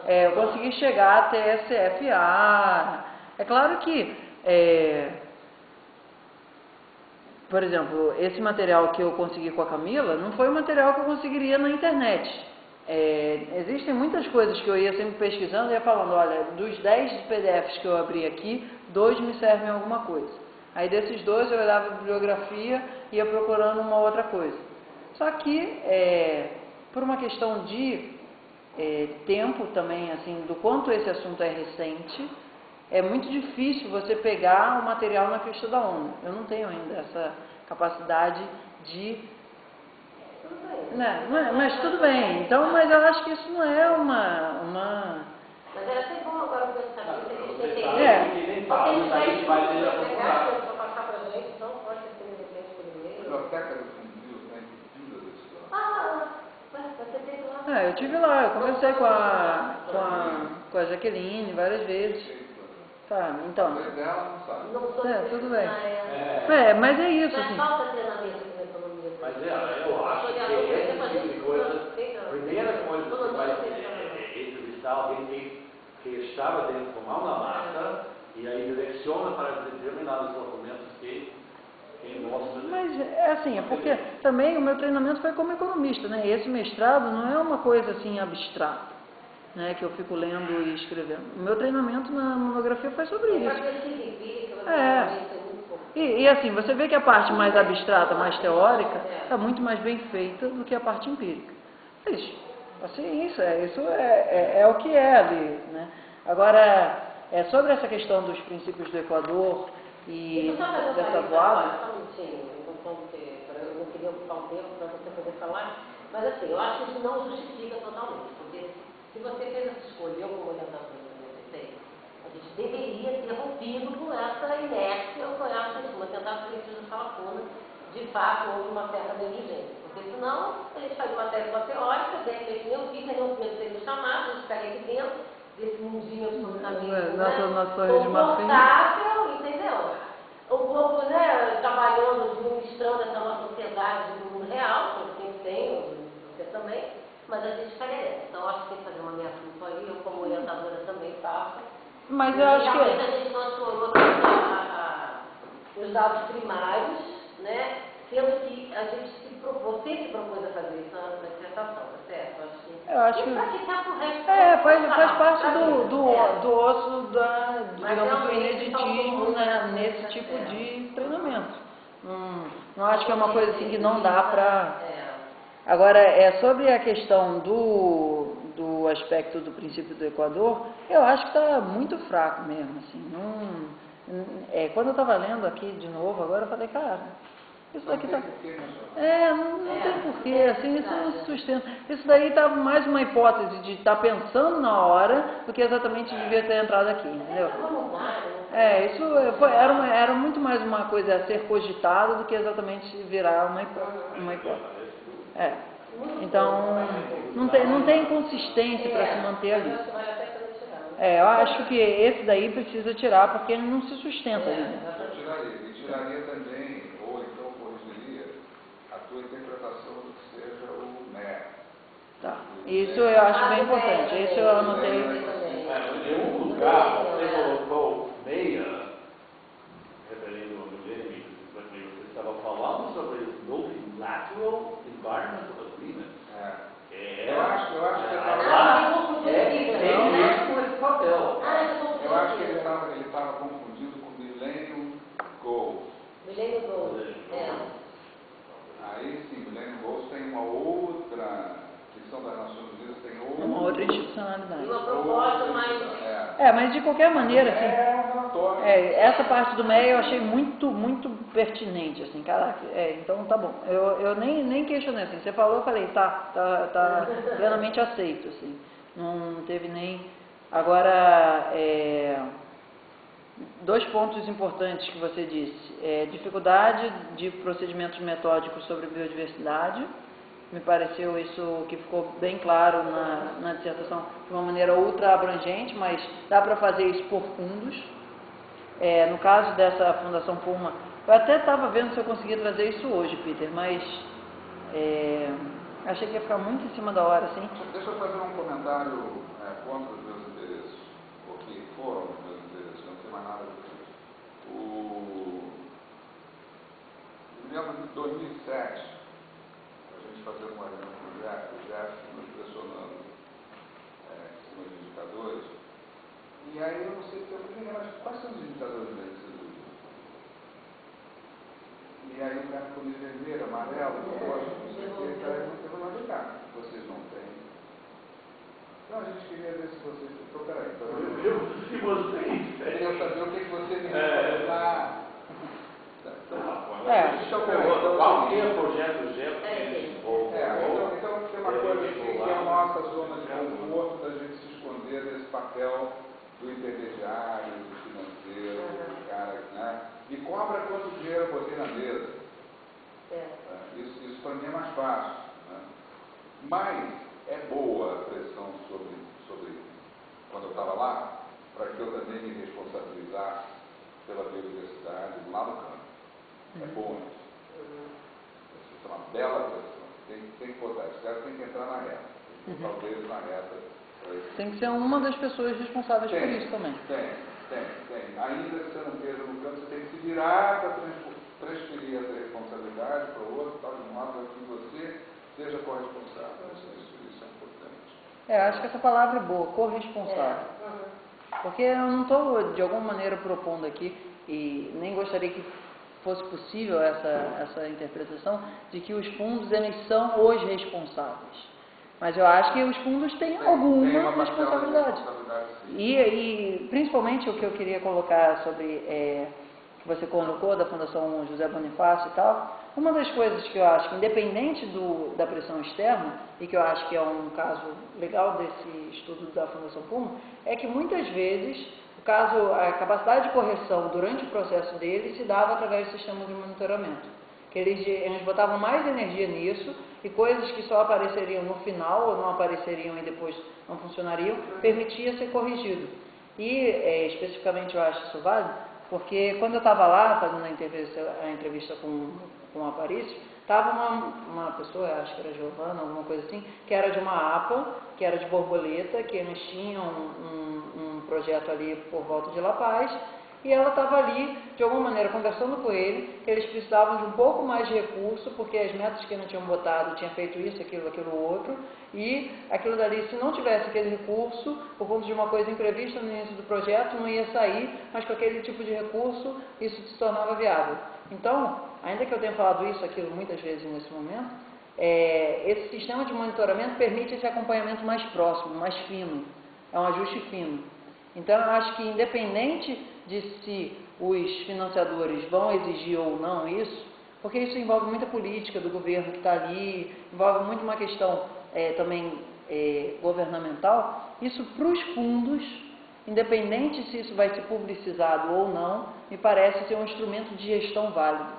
eu consegui chegar até CFA. É claro que, por exemplo, esse material que eu consegui com a Camila não foi um material que eu conseguiria na internet. Existem muitas coisas que eu ia sempre pesquisando e ia falando, olha, dos 10 PDFs que eu abri aqui, 2 me servem a alguma coisa. Aí desses 2 eu olhava a bibliografia e ia procurando uma outra coisa. Só que, por uma questão de tempo também, assim, do quanto esse assunto é recente, é muito difícil você pegar o material na crista da onda. Eu não tenho ainda essa capacidade de... Mas tudo bem. Então, mas eu acho que isso não é uma...
Mas era até bom agora pensar que a gente tem
nem fala, isso aí a gente vai ter a
pegar para passar para a gente, então pode ser de repente por
A
e-mail.
biblioteca do Funil está entupida desse lado.
Você teve lá.
Eu tive lá, eu conversei com a Jaqueline várias vezes. Tá, então...
Mas dela não sabe.
Tudo bem. Mas é isso,
Mas
assim.
falta treinamento em economia.
Mas eu acho que esse tipo de coisa, a primeira coisa que você vai entrevistar alguém que estava dentro com mão na massa e aí direciona para determinados documentos que mostram.
Mas é assim, é porque também o meu treinamento foi como economista, né? E esse mestrado não é uma coisa assim abstrata, né? Que eu fico lendo e escrevendo. O meu treinamento na monografia foi sobre isso. E assim, você vê que a parte mais abstrata, mais teórica, está muito mais bem feita do que a parte empírica. Mas, assim, isso é o que é ali, né? Agora, sobre essa questão dos princípios do Equador e dessa voada...
Eu não queria ocupar um tempo para você poder falar, mas assim, eu acho que isso não justifica totalmente, porque se você fez essa escolha, eu como orientadora do MST, a gente deveria ter rompido com essa inércia, ou com essa, uma tentativa de falacuna, de fato houve uma certa negligência, porque senão a gente faz uma tese teórica, de repente eu fiz, não ter me chamado, a gente pega aqui dentro desse mundinho absolutamente confortável, entendeu? O povo, trabalhando, administrando essa nossa sociedade do mundo real, que eu tenho, você também, mas a gente carece. Então, acho que tem que fazer uma meia-culpa aí, eu como orientadora também faço.
Mas eu acho que...
a gente não explorou os dados primários, né? Sendo que a gente você se propôs a fazer isso na dissertação, tá certo?
Eu acho que... faz parte do osso digamos, do ineditismo, né, nesse tipo de treinamento. Não acho que é uma coisa assim que não dá para... Agora, sobre a questão do aspecto do princípio do Equador, eu acho que está muito fraco mesmo, assim. Quando eu estava lendo aqui de novo, agora eu falei, cara... Isso daqui tá... não tem porquê, assim, isso não se sustenta. Isso daí estava mais uma hipótese de estar pensando na hora do que exatamente devia ter entrado aqui, entendeu? Isso era muito mais uma coisa a ser cogitada do que exatamente virar uma hipótese. Então, não tem consistência para se manter ali. Eu acho que esse daí precisa tirar porque ele não se sustenta ali.
Eu tiraria também, ou então corrigiria, a tua interpretação do que seja o MER.
Tá. Isso eu acho bem importante. Isso eu anotei.
Em um lugar, você colocou meia, referindo ao milênio, você estava falando sobre o Multilateral Environmental Agreement.
Eu acho que ele estava confundindo com Millennium Goals.
Millennium Goals,
Aí sim, Millennium Goals tem uma outra, que são das Nações Unidas, tem outra...
Uma outra institucionalidade.
Uma proposta mais...
mas de qualquer maneira, assim... essa parte do MEI eu achei muito, muito pertinente, assim, caraca, então tá bom. Eu nem questionei, assim, você falou, eu falei, tá plenamente aceito, assim. Não teve nem... Agora, 2 pontos importantes que você disse. Dificuldade de procedimentos metódicos sobre biodiversidade Me pareceu isso que ficou bem claro na dissertação, de uma maneira ultra abrangente, mas dá para fazer isso por fundos. No caso dessa Fundação Puma, eu até estava vendo se eu conseguia trazer isso hoje, Peter, mas achei que ia ficar muito em cima da hora, assim.
Deixa eu fazer um comentário contra os meus interesses, porque foram os meus interesses, não tem mais nada a ver com isso. Eu lembro de 2007, a gente fazendo uma reunião com o Jeff nos pressionando com os indicadores, e aí eu não sei se eu falei, mas quais são os indicadores da receita? E aí o cara ficou de vermelho, amarelo, roxo, não sei o que, e aí eu vou lá cá, vocês não têm. Então a gente queria ver se vocês. Então, peraí, eu queria saber o que você me respondeu lá.
Qualquer projeto
então tem uma coisa aqui que é a nossa zona de conforto da gente se esconder desse papel do intermediário, do financeiro, do cara, né? E cobra quanto dinheiro eu botei na mesa. Isso para mim é mais fácil. Né? Mas é boa a pressão sobre quando eu estava lá, para que eu também me responsabilizasse pela biodiversidade lá no campo. É bom isso. Isso é uma bela pressão. Tem que botar. Esse cara tem que entrar na reta. Tem que botar o dedo na reta.
Tem que ser uma das pessoas responsáveis por isso também.
Tem. Ainda que você não esteja no campo, você tem que se virar para transferir essa responsabilidade para o outro, tal, de modo que você seja corresponsável. Isso é importante.
Acho que essa palavra é boa, corresponsável. Porque eu não estou, de alguma maneira, propondo aqui, e nem gostaria que fosse possível essa interpretação, de que os fundos, eles são os responsáveis. Mas eu acho que os fundos têm alguma responsabilidade. E principalmente o que eu queria colocar sobre, que você colocou, da Fundação José Bonifácio e tal, uma das coisas que eu acho que, independente da pressão externa, e que eu acho que é um caso legal desse estudo da Fundação Puma, é que muitas vezes a capacidade de correção durante o processo deles se dava através do sistema de monitoramento. Que eles botavam mais energia nisso, e coisas que só apareceriam no final, ou não apareceriam e depois não funcionariam, permitia ser corrigido. E, especificamente, eu acho isso válido, porque quando eu estava lá, fazendo a entrevista com o Aparício, estava uma pessoa, acho que era Giovana, alguma coisa assim, que era de uma APA, que era de borboleta, que eles tinham um projeto ali por volta de La Paz, e ela estava ali, de alguma maneira, conversando com ele, que eles precisavam de um pouco mais de recurso, porque as metas que não tinham botado tinham feito isso, aquilo outro, e aquilo dali, se não tivesse aquele recurso, por conta de uma coisa imprevista no início do projeto, não ia sair, mas com aquele tipo de recurso, isso se tornava viável. Então, ainda que eu tenha falado isso, aquilo, muitas vezes nesse momento, esse sistema de monitoramento permite esse acompanhamento mais próximo, mais fino, é um ajuste fino. Então, eu acho que, independente de se os financiadores vão exigir ou não isso, porque isso envolve muita política do governo que está ali, envolve muito uma questão também governamental, isso para os fundos, independente se isso vai ser publicizado ou não, me parece ser um instrumento de gestão válido.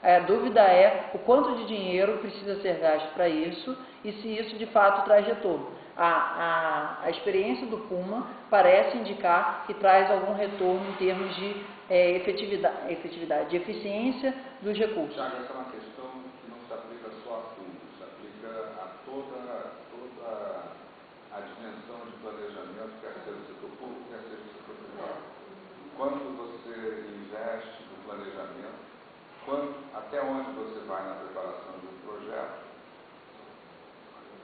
A dúvida é o quanto de dinheiro precisa ser gasto para isso e se isso de fato traz retorno. A experiência do Puma parece indicar que traz algum retorno em termos de efetividade, de eficiência dos recursos.
Tiago, essa é uma questão que não se aplica só a fundos, se aplica a toda a dimensão de planejamento, quer seja do setor público, quer seja do setor privado. Quanto você investe no planejamento, até onde você vai na preparação de um projeto,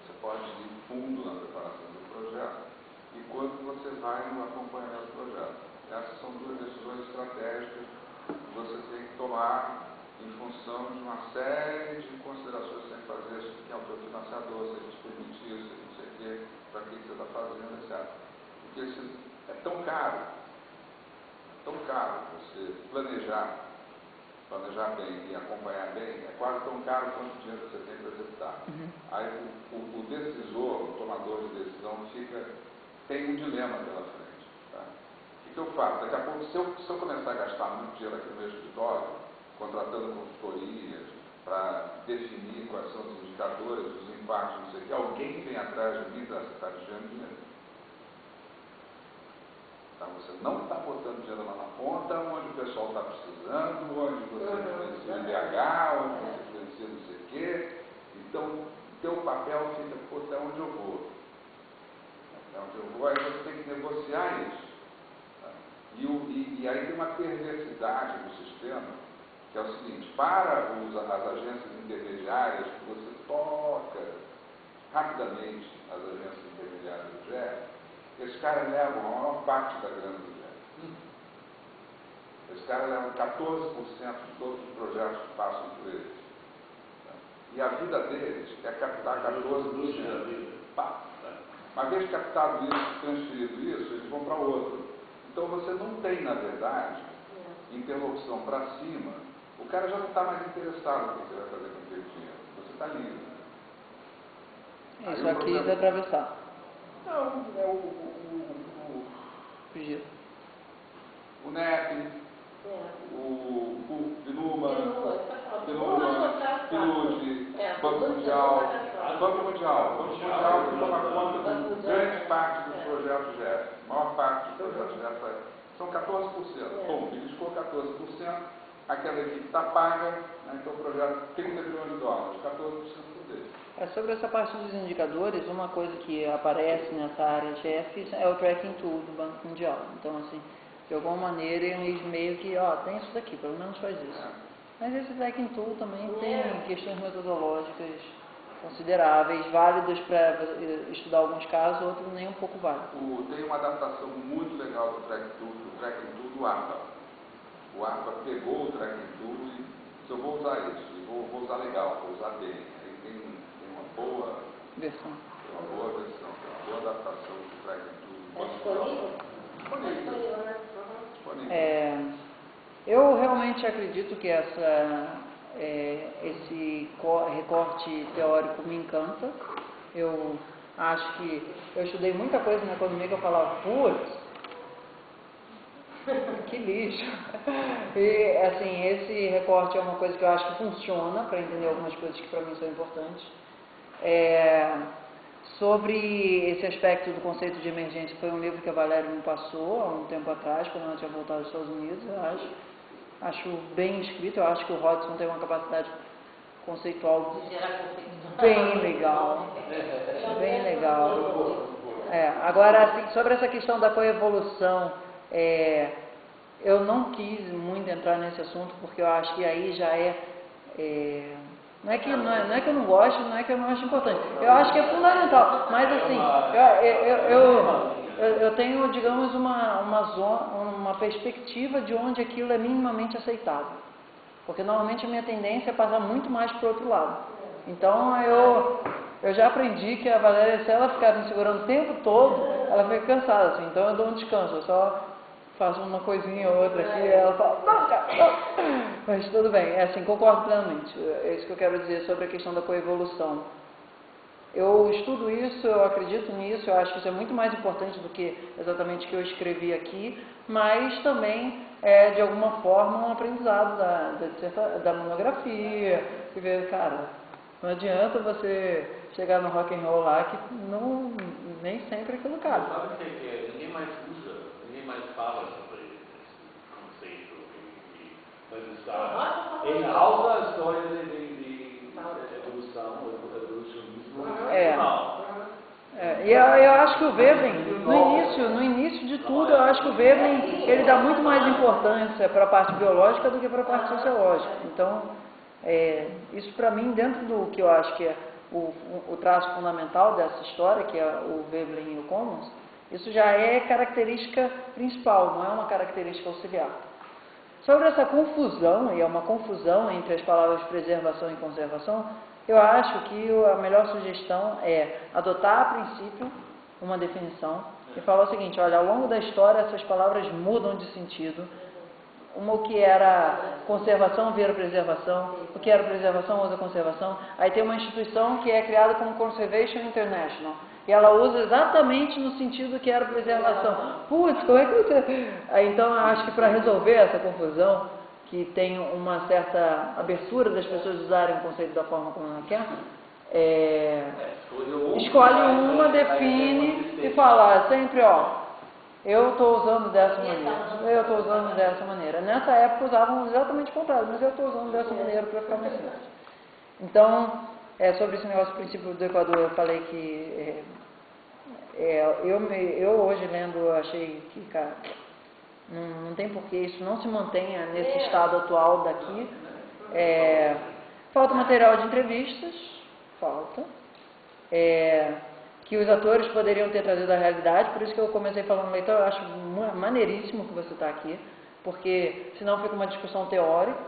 você pode ir fundo na preparação do projeto e quanto você vai no acompanhamento do projeto. Essas são duas decisões estratégicas que você tem que tomar em função de uma série de considerações que você tem que fazer sobre quem é o seu financiador, se ele te permite isso, se não sei o quê, para que você está fazendo, etc. Porque é tão caro você planejar bem e acompanhar bem, é quase tão caro quanto o dinheiro que você tem para executar. Aí o decisor, o tomador de decisão, tem um dilema pela frente. Tá? O que eu faço? Daqui a pouco, se eu começar a gastar muito dinheiro aqui no meu escritório, contratando consultorias, para definir quais são os indicadores, os impactos, não sei o que, alguém vem atrás de mim e diz, você está desviando dinheiro. Tá? Você não está botando dinheiro lá na ponta, onde o pessoal está precisando, onde você influencia o IDH, onde você influencia não sei o quê. Então, teu papel fica, pô, até onde eu vou. Até onde eu vou, aí você tem que negociar isso. Tá? E aí tem uma perversidade no sistema, que é o seguinte, para as agências intermediárias, que você toca rapidamente as agências intermediárias do GER, esses caras levam a maior parte da grana do GER. Esses caras levam 14% de todos os projetos que passam por eles. Tá? E a vida deles é captar 14%. Pá. Uma vez captado isso, transferido isso, eles vão para outro. Então você não tem, na verdade, interlocução para cima. O cara já não está mais interessado no que você vai fazer com aquele dinheiro. Você está livre.
Isso aqui é atravessar.
Não, é o NEP, o PNUMA, PNUD, Banco Mundial. Banco Mundial que toma conta de grande parte dos projetos GEF. A maior parte dos projetos GEF são 14%. Bom, eles ficou 14%, aquela equipe está paga, né, então o projeto 30 bilhões de dólares, 14% dele.
Sobre essa parte dos indicadores, uma coisa que aparece nessa área GEF é o tracking tool do Banco Mundial. Então, assim, de alguma maneira, eles meio que, tem isso daqui, pelo menos faz isso. Mas esse tracking tool também tem questões metodológicas consideráveis, válidas para estudar alguns casos, outros nem um pouco válidos.
Tem uma adaptação muito legal do tracking tool do ARPA. O ARPA pegou o tracking tool e disse, eu vou usar isso, e vou usar legal, vou usar bem. Aí tem uma boa versão, tem uma boa adaptação do tracking tool.
É disponível?
Disponível.
Eu realmente acredito que esse recorte teórico me encanta. Eu acho que eu estudei muita coisa na economia que eu falava, putz, que lixo. E assim, esse recorte é uma coisa que eu acho que funciona para entender algumas coisas que para mim são importantes. Sobre esse aspecto do conceito de emergência, foi um livro que a Valéria me passou há um tempo atrás, quando ela tinha voltado aos Estados Unidos, eu acho bem escrito. Eu acho que o Hodgson tem uma capacidade conceitual bem legal. Bem legal. Agora, assim, sobre essa questão da coevolução, eu não quis muito entrar nesse assunto, porque eu acho que aí já não é que eu não gosto, não é que eu não acho importante. Eu acho que é fundamental, mas assim, eu tenho, digamos, uma perspectiva de onde aquilo é minimamente aceitável. Porque normalmente a minha tendência é passar muito mais para o outro lado. Então eu já aprendi que a Valéria, se ela ficar me segurando o tempo todo, ela fica cansada, assim, então eu dou um descanso, eu só faço uma coisinha ou outra aqui, e ela fala, não, cara, não. Mas tudo bem, assim, concordo plenamente. É isso que eu quero dizer sobre a questão da coevolução. Eu estudo isso, eu acredito nisso, eu acho que isso é muito mais importante do que exatamente o que eu escrevi aqui, mas também de alguma forma, um aprendizado da monografia, que vê, cara, não adianta você chegar no rock and roll lá que nem sempre aquilo cabe.
Sabe que ninguém mais usa, ninguém mais fala sobre esse conceito, mas está em alta a história de evolucionismo.
E eu acho que o Veblen, no início de tudo, eu acho que o Veblen, ele dá muito mais importância para a parte biológica do que para a parte sociológica. Então, isso para mim, dentro do que eu acho que é o traço fundamental dessa história, que é o Veblen e o Commons, isso já é característica principal, não é uma característica auxiliar. Sobre essa confusão, e é uma confusão entre as palavras preservação e conservação, eu acho que a melhor sugestão é adotar a princípio uma definição e falar o seguinte, olha, ao longo da história essas palavras mudam de sentido. O que era conservação vira preservação, o que era preservação usa conservação. Aí tem uma instituição que é criada como Conservation International, e ela usa exatamente no sentido que era preservação. Putz, como é que você... Então eu acho que para resolver essa confusão, que tem uma certa abertura das pessoas usarem o conceito da forma como ela quer, escolhe uma, define e fala sempre, ó, eu estou usando dessa maneira, eu estou usando dessa maneira. Nessa época usavam exatamente o contrário, mas eu estou usando dessa maneira para ficar mais simples. Então, sobre esse negócio do princípio do Equador, eu falei que eu hoje lendo, eu achei que, cara, não tem porquê isso não se mantenha nesse estado atual daqui. Falta material de entrevistas, falta. Que os atores poderiam ter trazido a realidade, por isso que eu comecei falando, leitor, eu acho maneiríssimo que você está aqui, porque senão fica uma discussão teórica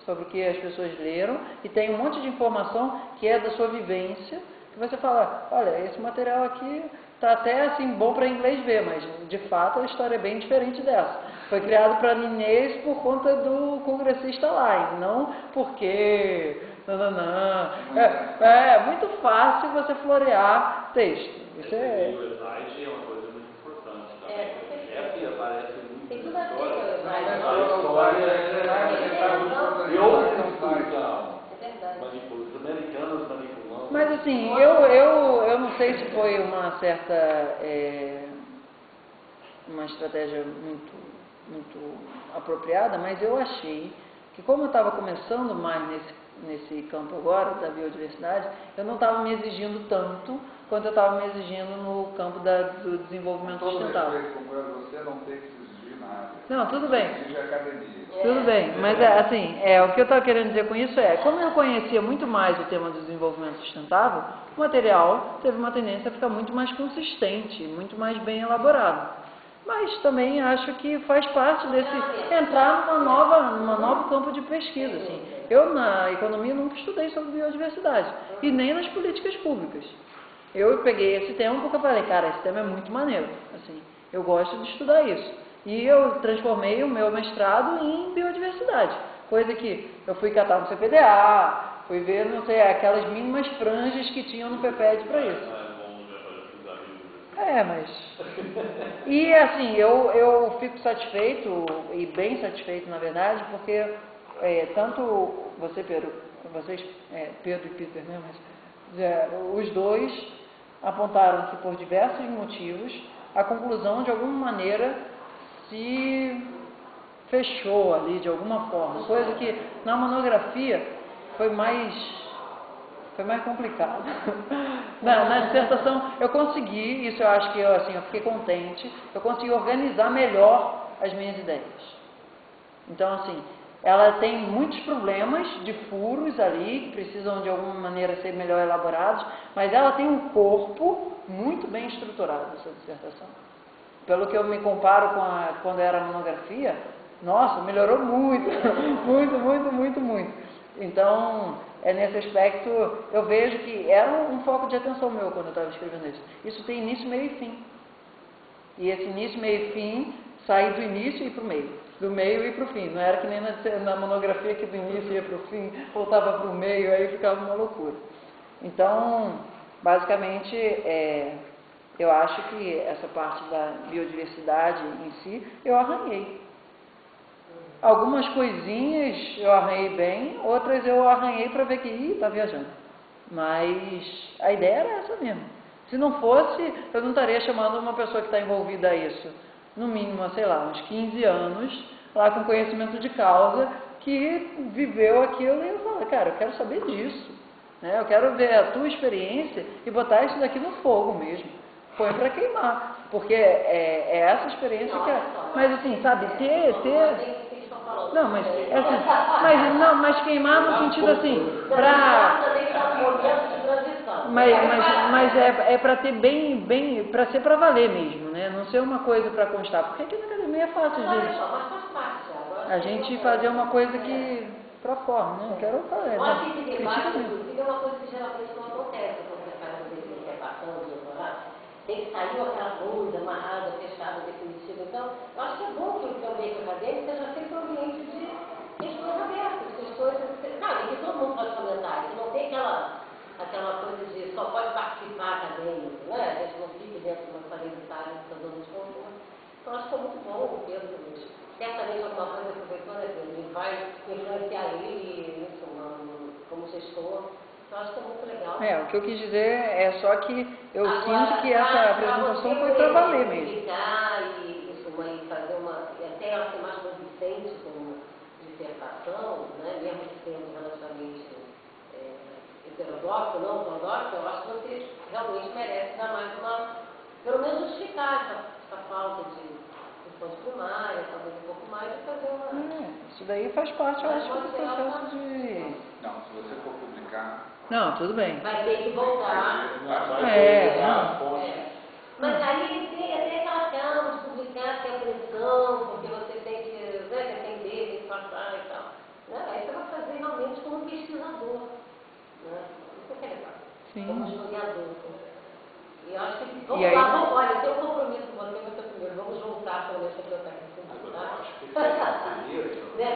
sobre o que as pessoas leram, e tem um monte de informação que é da sua vivência, que você fala, olha, esse material aqui está até assim bom para inglês ver, mas de fato a história é bem diferente dessa. Foi criado para Inês por conta do congressista lá, e não porque... É muito fácil você florear texto. Isso
é uma coisa muito importante também. Porque aparece muito
tem tudo a ver
os americanos manipulando.
Mas assim, eu não sei se foi uma certa uma estratégia muito apropriada, mas eu achei que como eu estava começando mais nesse campo agora da biodiversidade, eu não estava me exigindo tanto quanto eu estava me exigindo no campo do desenvolvimento sustentável.
Você não tem que se exigir nada.
Não, tudo bem.
Exige academia.
Tudo bem, mas assim, o que eu estava querendo dizer com isso como eu conhecia muito mais o tema do desenvolvimento sustentável, o material teve uma tendência a ficar muito mais consistente, muito mais bem elaborado. Mas também acho que faz parte desse entrar numa nova campo de pesquisa. Assim. Eu, na economia, nunca estudei sobre biodiversidade, e nem nas políticas públicas. Eu peguei esse tema porque eu falei, cara, esse tema é muito maneiro. Assim, eu gosto de estudar isso. E eu transformei o meu mestrado em biodiversidade, coisa que eu fui catar no CPDA, fui ver, não sei, aquelas mínimas franjas que tinham no PPED para isso. Mas... E assim, eu fico satisfeito, e bem satisfeito na verdade, porque tanto você, Pedro, Pedro e Peter, né, mas, os dois apontaram que por diversos motivos a conclusão de alguma maneira se fechou ali de alguma forma, coisa que na monografia foi mais complicado. Na dissertação eu consegui, isso eu acho que eu fiquei contente, eu consegui organizar melhor as minhas ideias. Então assim, ela tem muitos problemas de furos ali, que precisam de alguma maneira ser melhor elaborados, mas ela tem um corpo muito bem estruturado, essa dissertação. Pelo que eu me comparo com quando era monografia, nossa, melhorou muito, muito. Então, nesse aspecto, eu vejo que era um foco de atenção meu quando eu estava escrevendo isso. Isso tem início, meio e fim. E esse início, meio e fim, sai do início e para o meio. Do meio e para o fim. Não era que nem na monografia que do início ia para o fim, voltava para o meio, aí ficava uma loucura. Então, basicamente, eu acho que essa parte da biodiversidade em si, eu arranhei. Algumas coisinhas eu arranhei bem, outras eu arranhei para ver que está viajando. Mas a ideia era essa mesmo. Se não fosse, eu não estaria chamando uma pessoa que está envolvida a isso, no mínimo, sei lá, uns 15 anos, lá com conhecimento de causa, que viveu aquilo e eu falo, cara, eu quero saber disso. Né? Eu quero ver a tua experiência e botar isso daqui no fogo mesmo. Põe para queimar. Porque é essa experiência que é. Mas assim, sabe, ter... Não, mas queimar no sentido assim, mas é para ter bem, para ser para valer mesmo, né? Não ser uma coisa para constar, porque aqui na academia é fácil gente. A gente fazer uma coisa que para fora, né? Não quero fazer.
Olha, esse debate, inclusive, é uma coisa que geralmente não acontece quando você faz uma dissertação, doutorado. Tem que sair aquela coisa amarrada, fechada, definitiva. Então, eu acho que é bom que o ambiente acadêmico seja sempre um ambiente de questões abertas, questões... e que todo mundo pode comentar, que não tem aquela coisa de só pode participar acadêmico, né? A gente não fica dentro de uma parede de sala, dando de conforto. Então, acho que é muito bom o Pedro certamente alguma coisa que o professor, né, vai influenciar ele, isso, como gestor. Eu acho que é muito legal.
O que eu quis dizer é só que eu sinto que essa apresentação foi para valer mesmo.
Publicar e fazer e até ela ser mais convincente como dissertação, né, mesmo sendo relativamente heterodoxo, não ortodoxo, eu acho que você realmente merece dar mais pelo menos justificar essa falta de fonte primária, talvez um pouco mais, e fazer uma...
Isso daí faz parte, eu acho, do processo de...
Não, se você for publicar...
Não, tudo bem.
Vai ter que voltar. Mas aí tem até aquela calma de publicar, tem a pressão, porque você tem que defender, tem que passar e tal. Aí você vai fazer realmente como um pesquisador. Isso que é legal.
Sim.
Como historiador. E eu acho que vamos lá, olha, tem um compromisso com você primeiro, vamos voltar pelo menos para eu estar aqui.
Eu acho que seria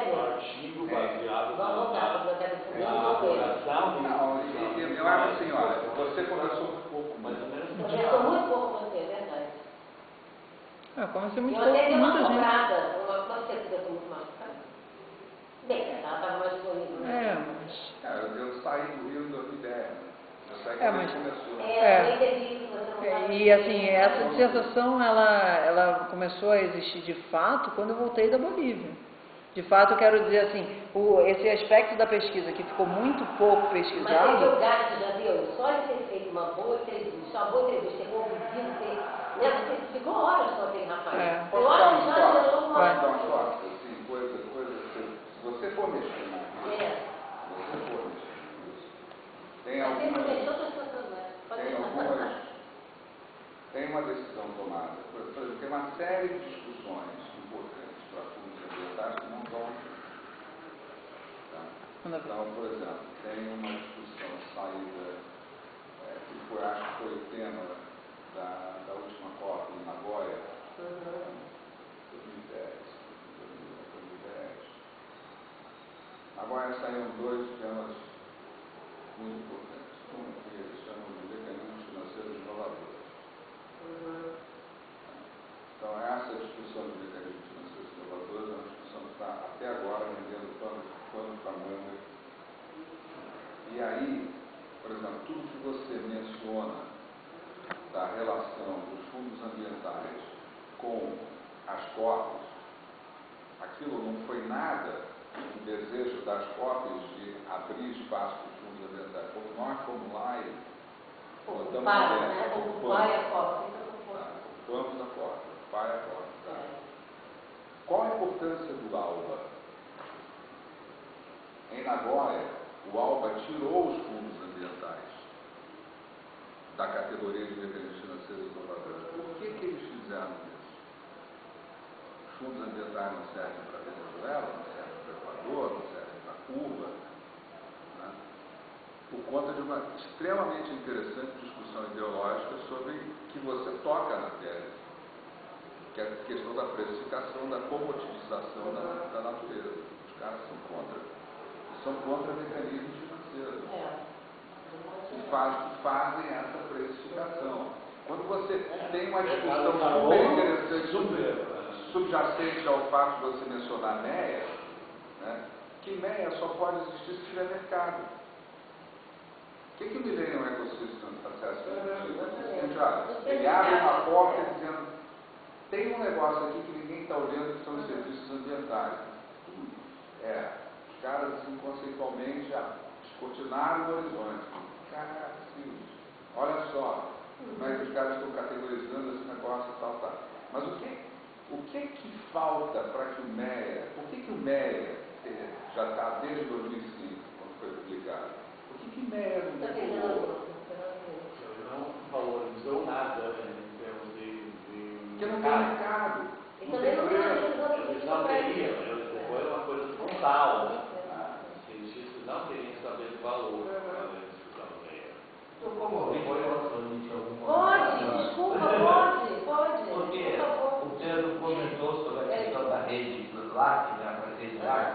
um artigo baseado na elaboração.
Não, eu acho assim, olha, você conversou um pouco, mais ou menos.
Conversou muito pouco com você, é verdade.
Eu comecei muito
eu
pouco
até
com
dei uma
muita gente.
cobrada, uma certeza muito mais. Bem, ela estava mais disponível.
Eu saí do Rio em 2010.
E assim, essa dissertação ela começou a existir de fato quando eu voltei da Bolívia. De fato, eu quero dizer assim, esse aspecto da pesquisa que ficou muito pouco pesquisado.
Mas teve o gasto, já deu? Só de ter feito uma boa entrevista, ter convivido, você ficou horas com aquele rapaz. Eu acho que já gerou uma...
Assim, coisa, se você for mexer nisso, tem uma decisão tomada. Por exemplo, tem uma série de discussões importantes para fundos ambientais que não vão. Então, por exemplo, tem uma discussão saída, que foi, acho que foi o tema da última COP em Nagoya, 2010. Nagoya saíram dois temas muito importantes. Um que eles chamam de mecanismos financeiros inovadores. Então, essa discussão de mecanismos financeiros inovadores é uma discussão que está até agora rendendo pano para manga. E aí, por exemplo, tudo que você menciona da relação dos fundos ambientais com as COPs, aquilo não foi nada um desejo das COPs de abrir espaço para os fundos ambientais, porque nós fomos lá e botamos
ocupar a COP.
Ocupamos a COP, ocupar a COP. Qual a importância do ALBA? Em Nagoya, o ALBA tirou os fundos ambientais da categoria de mecanismos financeiros inovadores. Por que eles fizeram isso? Os fundos ambientais não servem para a Venezuela, não servem para o Equador, não servem para Cuba, né? Por conta de uma extremamente interessante discussão ideológica sobre que você toca na tese, que é a questão da precificação, da commoditização da natureza. Os caras são contra mecanismos financeiros. Que fazem essa precificação. Quando você tem uma discussão super interessante, subjacente ao fato de você mencionar MEA, né, que MEA só pode existir se tiver mercado. O que o Millennium Ecosystem Assessment? Ele abre uma porta dizendo: tem um negócio aqui que ninguém está olhando, que são os serviços ambientais. Os caras, assim, conceitualmente, já descortinaram o horizonte. Caracilhos, olha só, como é que os caras estão categorizando esse negócio e tal. Mas o que falta para que o MEA, por que o MEA já está desde 2005, quando foi publicado? Por que o MEA não pegou?
Não valorizou nada em termos de
porque não tem mercado.
Eles não teriam, foi uma coisa frontal. Os cientistas não queriam saber de valor quando eles discutiam MEA.
Pode, desculpa, pode.
Porque o Pedro comentou sobre a questão da rede do LAC, né, a rede LAC,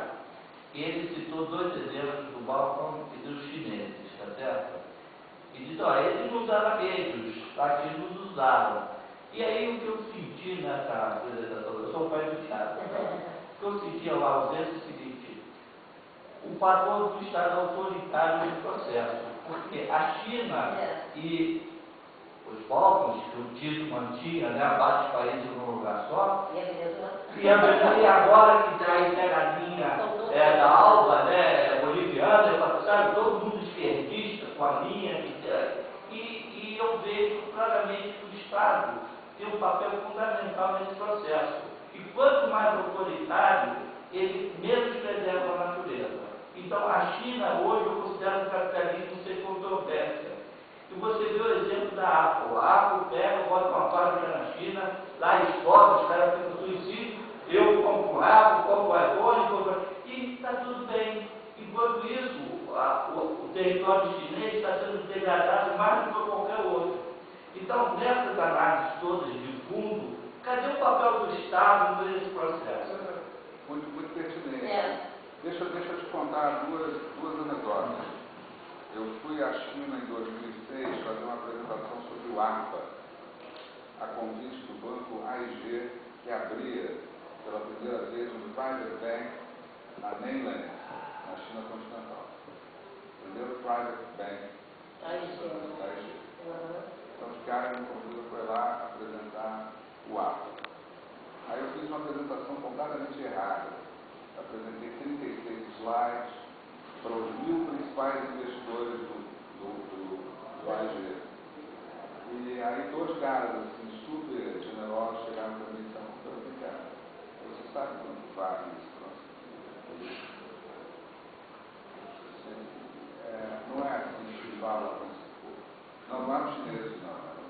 e ele citou dois exemplos do Balcão e dos chineses, tá certo? E disse: ó, eles não usaram rede, os latinos usaram. E aí o que eu senti nessa apresentação, eu sou pai do Thiago, que eu senti ao ausência é o seguinte: o fator do Estado autoritário no processo. Porque a China e os povos que o Tito mantinha, né, vários países num lugar só, e agora que traz a linha da Alba, né, boliviana, sabe, todo mundo esquerdista com a linha, e eu vejo claramente que o Estado tem um papel fundamental nesse processo. E quanto mais autoritário, ele menos preserva a natureza. Então, a China hoje eu considero um capitalismo sem controvérsia. E você vê o exemplo da Apple. A Apple pega, bota uma fábrica na China, lá explode, os caras ficam suicídio, eu compro um Apple, compro um iPhone, e está tudo bem. Enquanto isso, o território chinês está sendo degradado mais do que qualquer outro. Então, nessas análises todas de fundo, cadê o papel do Estado nesse processo?
Muito pertinente. Deixa eu te contar duas anedotas. Eu fui à China em 2006 fazer uma apresentação sobre o APA, a convite do banco AIG, que abria pela primeira vez um private bank na mainland, na China continental. Primeiro private bank da AIG. Então os caras me convidaram para ir lá apresentar o APA. Aí eu fiz uma apresentação completamente errada. Apresentei 36 slides para os 1000 principais investidores do AIG. E aí dois caras assim, super generosos chegaram para mim e disseram: cara, você sabe quanto vale isso? Não é assim que fala com esse povo. Não eram chineses, não, eram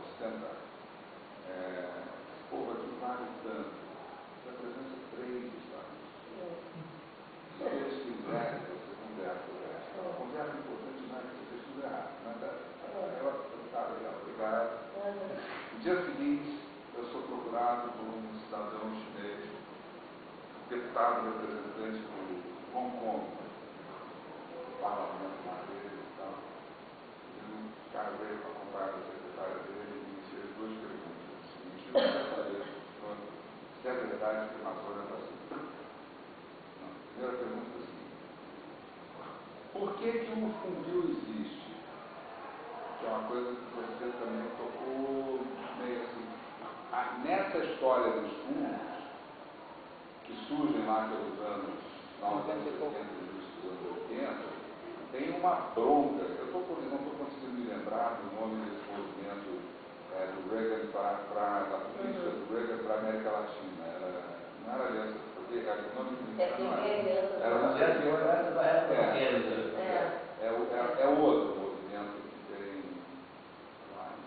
ocidentais. Esse povo aqui vale tanto. Representa 3 estados. Se eles quiserem, você conversa o resto. A conversa importante não é que você fez tudo errado. Eu estava ali, obrigado. No dia seguinte, eu sou procurado por um cidadão chinês, deputado representante do Hong Kong, do parlamento lá dele e tal. E o cara veio para acompanhar a secretária dele e me fez 2 perguntas. O seguinte: eu quero saber se é verdade que a Amazônia está assim. A primeira pergunta é assim: por que o funil existe? Que é uma coisa que você também tocou meio assim. Nessa história dos fundos, que surgem lá pelos anos 90 e 80, tem uma bronca. Eu não estou conseguindo me lembrar do nome desse movimento do Reagan da política do Reagan para a América Latina. Não era aliança, porque era o nome do era uma é o outro movimento que tem mais.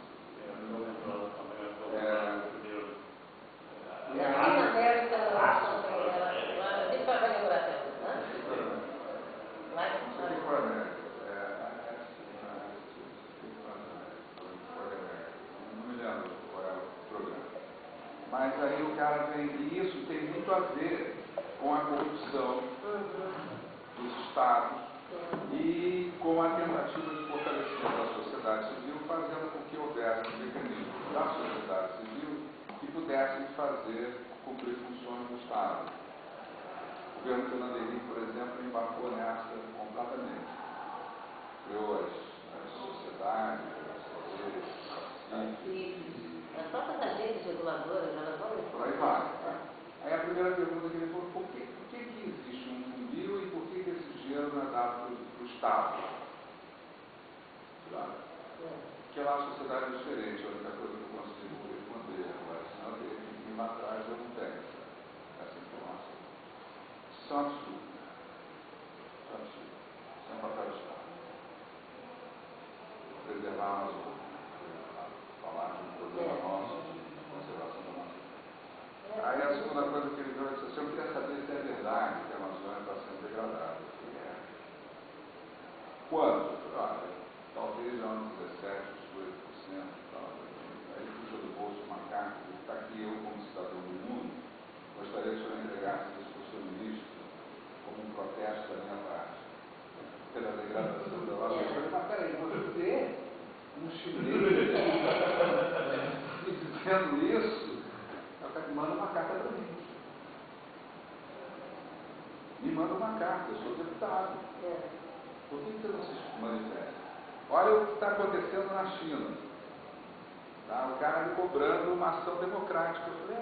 Mas aí o cara vem, e isso tem muito a ver com a corrupção dos Estados e com a tentativa de fortalecimento da sociedade civil, fazendo com que houvesse um mecanismo da sociedade civil que pudesse cumprir funções do Estado. O governo Fernando Henrique, por exemplo, embarcou nessa completamente. Criou as sociedades,
as próprias agências reguladoras, elas vão...
Por aí vai. Aí a primeira pergunta que ele falou: por que existe um funil e por que esse dinheiro não é dado para o Estado? Claro. Porque lá a sociedade é diferente, a única coisa que eu consigo responder agora, senão eu teria que ir lá atrás e eu não tenho essa informação. Isso é um absurdo. Isso é um absurdo. Isso é um papel do Estado. Preservar a Amazônia. Falar de um problema nosso, de conservação da Amazônia. Aí a segunda coisa que ele deu é que eu queria saber se é verdade que a Amazônia está sendo degradada. Quanto? Olha, talvez a uns 17, 18%. Aí puxa do bolso uma carta que está aqui: eu, como cidadão do mundo, gostaria que o senhor entregasse isso para o seu ministro manda uma carta, eu sou deputado. Por que você não se manifesta? Olha o que está acontecendo na China. Tá? O cara me cobrando uma ação democrática. Eu falei,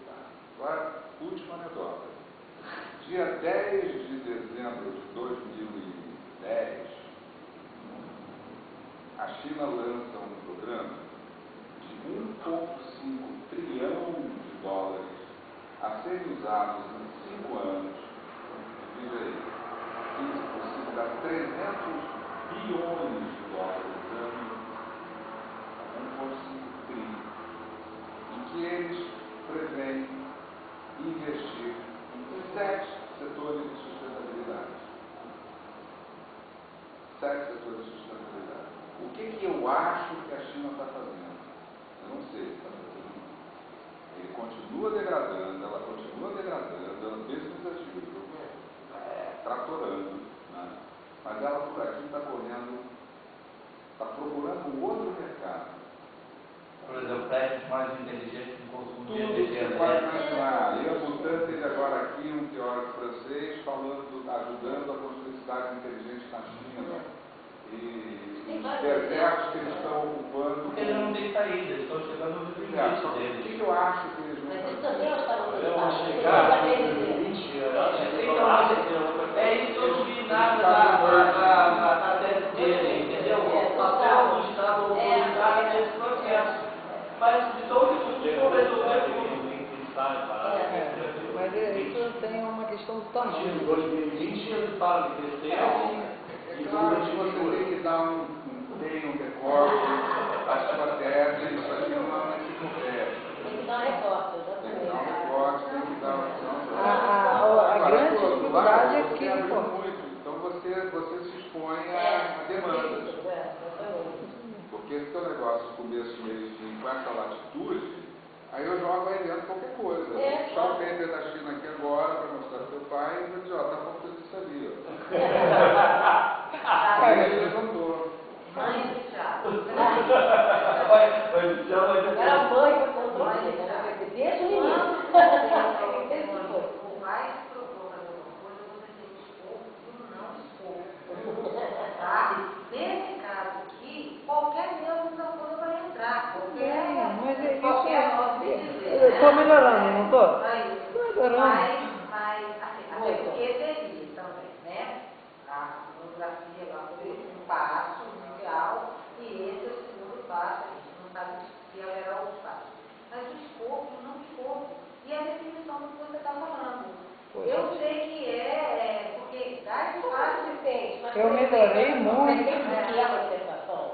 Tá. Agora, última anedota. Dia 10 de dezembro de 2010, a China lança um programa de 1,5 trilhão de dólares a serem usados em 5 anos. Veja aí, 15% dá 300 bilhões de dólares ano, 1,5 trilhão, em que eles prevêem investir em 7 setores de sustentabilidade. 7 setores de sustentabilidade. O que eu acho que a China está fazendo? Eu não sei o que está fazendo. Ele continua degradando, ela continua degradando, ela business as usual, tratorando, né? Mas ela por aqui está correndo, está procurando um outro mercado.
Por exemplo, prédios mais inteligentes que consumem
Tudo que você pode imaginar. Ian Boutin teve agora aqui um teórico francês ajudando a construir cidades inteligentes na China. E os desertos que eles estão ocupando.
Porque eles não têm saída, eles estão chegando no limite deles.
O que eu acho que eles vão fazer?
Vamos chegar em 20 anos.
É isso que eu não vi nada na tese dele, entendeu? O papel do Estado autoritário nesse processo. Mas de todo mundo for resolver
Mas isso tem uma questão do
Em
tamanho.
2020 eles param de crescer.
É claro que você tem que dar um recorte à sua tese, isso aqui não é uma enciclopédia.
Tem que dar um recorte,
Tem que dar um
exatamente.
recorte, tem que dar uma
A grande dificuldade é que
abriu muito, então você se expõe a demandas. Porque esse teu negócio de começo, meio e fim, com essa latitude, aí eu jogo aí dentro qualquer coisa. Vou puxar o paper da China aqui agora para mostrar pro teu pai e vou dizer, tá faltando isso ali, Aí ele levantou.
Mãe do Thiago.
Era
a mãe que contou a gente. Deixa o menino.
O mais que propõe fazer uma coisa, você tem o escopo e o não escopo. Tá? Nesse caso aqui, qualquer Deus não coisa vai entrar. Qualquer modo de dizer.
Eu estou melhorando, não estou?
Mas, assim, até porque teria também, né? A monografia lá foi um passo inicial e esse é o segundo passo. A gente não sabe se haverá outro passo. Mas o escopo e o não escopo. E a definição do que você está falando. Eu sei que porque dá espaço de tempo.
Eu melhorei muito.
Que é uma interpretação,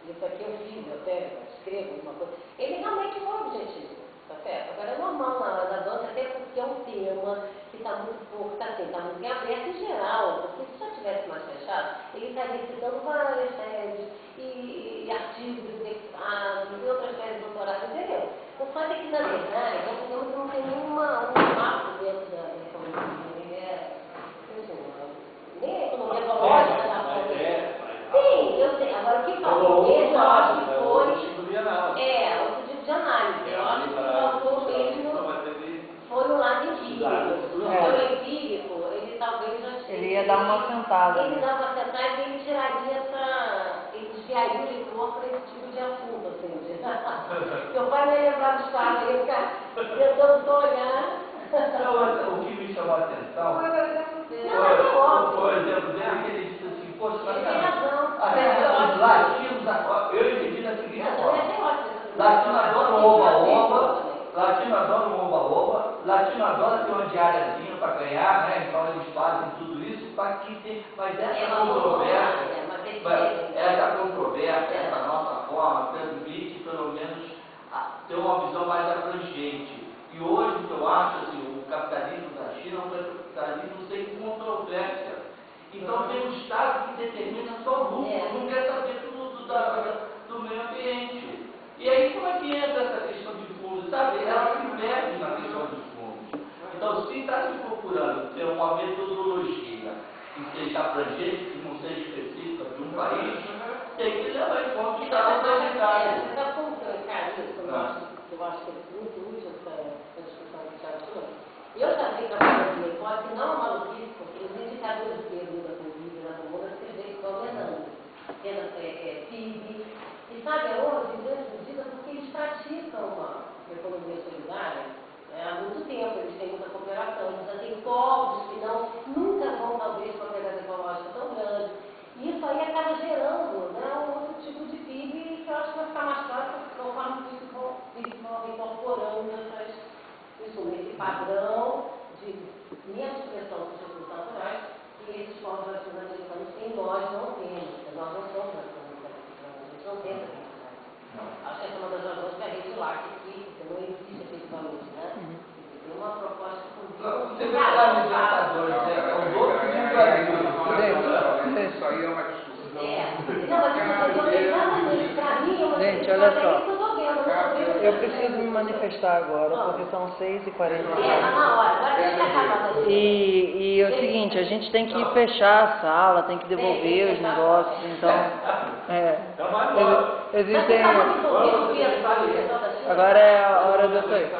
isso aqui eu fiz, eu até escrevo alguma coisa, ele realmente foi objetivo, tá certo? Agora é normal na hora da dança, até porque é um tema que está muito pouco, está muito em aberto em geral, porque se já tivesse mais fechado, ele estaria citando várias teses e artigos indexados e outras teses doutorais, entendeu? O fato é que, na verdade, eu não tenho nenhuma marca dentro da economia, nem a economia ecológica na frente. Sim, eu sei. Agora o que faltou mesmo, eu acho que foi.
Outro tipo de análise.
Outro tipo de análise. Eu acho que faltou mesmo. Foi no lado empírico. No empírico, ele talvez já tinha.
Ele ia dar uma sentada.
Ele dava uma sentada e ele tiraria ele desviaria o leitor para esse tipo de assunto, assim. Meu pai me lembrar dos quadros, ele ficar tentando olhar.
Então, o que me chamou a atenção
Foi
por exemplo, dele que ele disse assim, poxa,
ele tem razão.
os latinos, eu entendi da seguinte forma: latino adora um oba-oba, latino adora um oba-oba, latino adora ter uma diariazinha para ganhar, né? Então eles fazem tudo isso para que tem. Mas essa controvérsia, essa nossa forma, permite pelo menos ter uma visão mais abrangente. E hoje o que eu acho, assim, o capitalismo da China é um capitalismo sem controvérsia. Então tem um Estado que determina só o lucro, não quer saber tudo do meio ambiente. E aí como é que entra essa questão de fundos? Sabe, ela se perde na questão dos fundos. Então se está se procurando ter uma metodologia que seja abrangente, que não seja específica de um país, tem que levar em conta o Estado planetário.
Você está como que eu encaro isso? Eu acho que é muito útil essa discussão que já tivemos. Eu já sei que a pandemia pode que não é maluquice, porque os indicadores de perda da Covid na comuna você vê que estão aumentando. PIB. E sabe aonde? Em grande medida, porque eles praticam uma economia solidária há muito tempo, eles têm muita cooperação, eles já têm povos que nunca vão, talvez, com a pegada ecológica tão grande. E isso aí acaba gerando, né, um outro tipo de PIB que eu acho que vai ficar mais claro conforme os PIBs vão incorporando esse padrão de menos pressão dos recursos naturais que esses povos latino-americanos têm, nós não temos. Nós não somos latino-americanos, a gente não tem essa capacidade. Acho que essa é uma das razões que a rede LAC aqui, porque não existe efetivamente, né? Tem uma proposta com
você vê lá no Libertadores, os outros e o Brasil.
Isso aí é uma discussão.
Gente, olha só. Eu preciso me manifestar agora, porque são 6h40. E é o seguinte, a gente tem que fechar a sala, tem que devolver os negócios, então... existem... Agora é a hora de eu sair.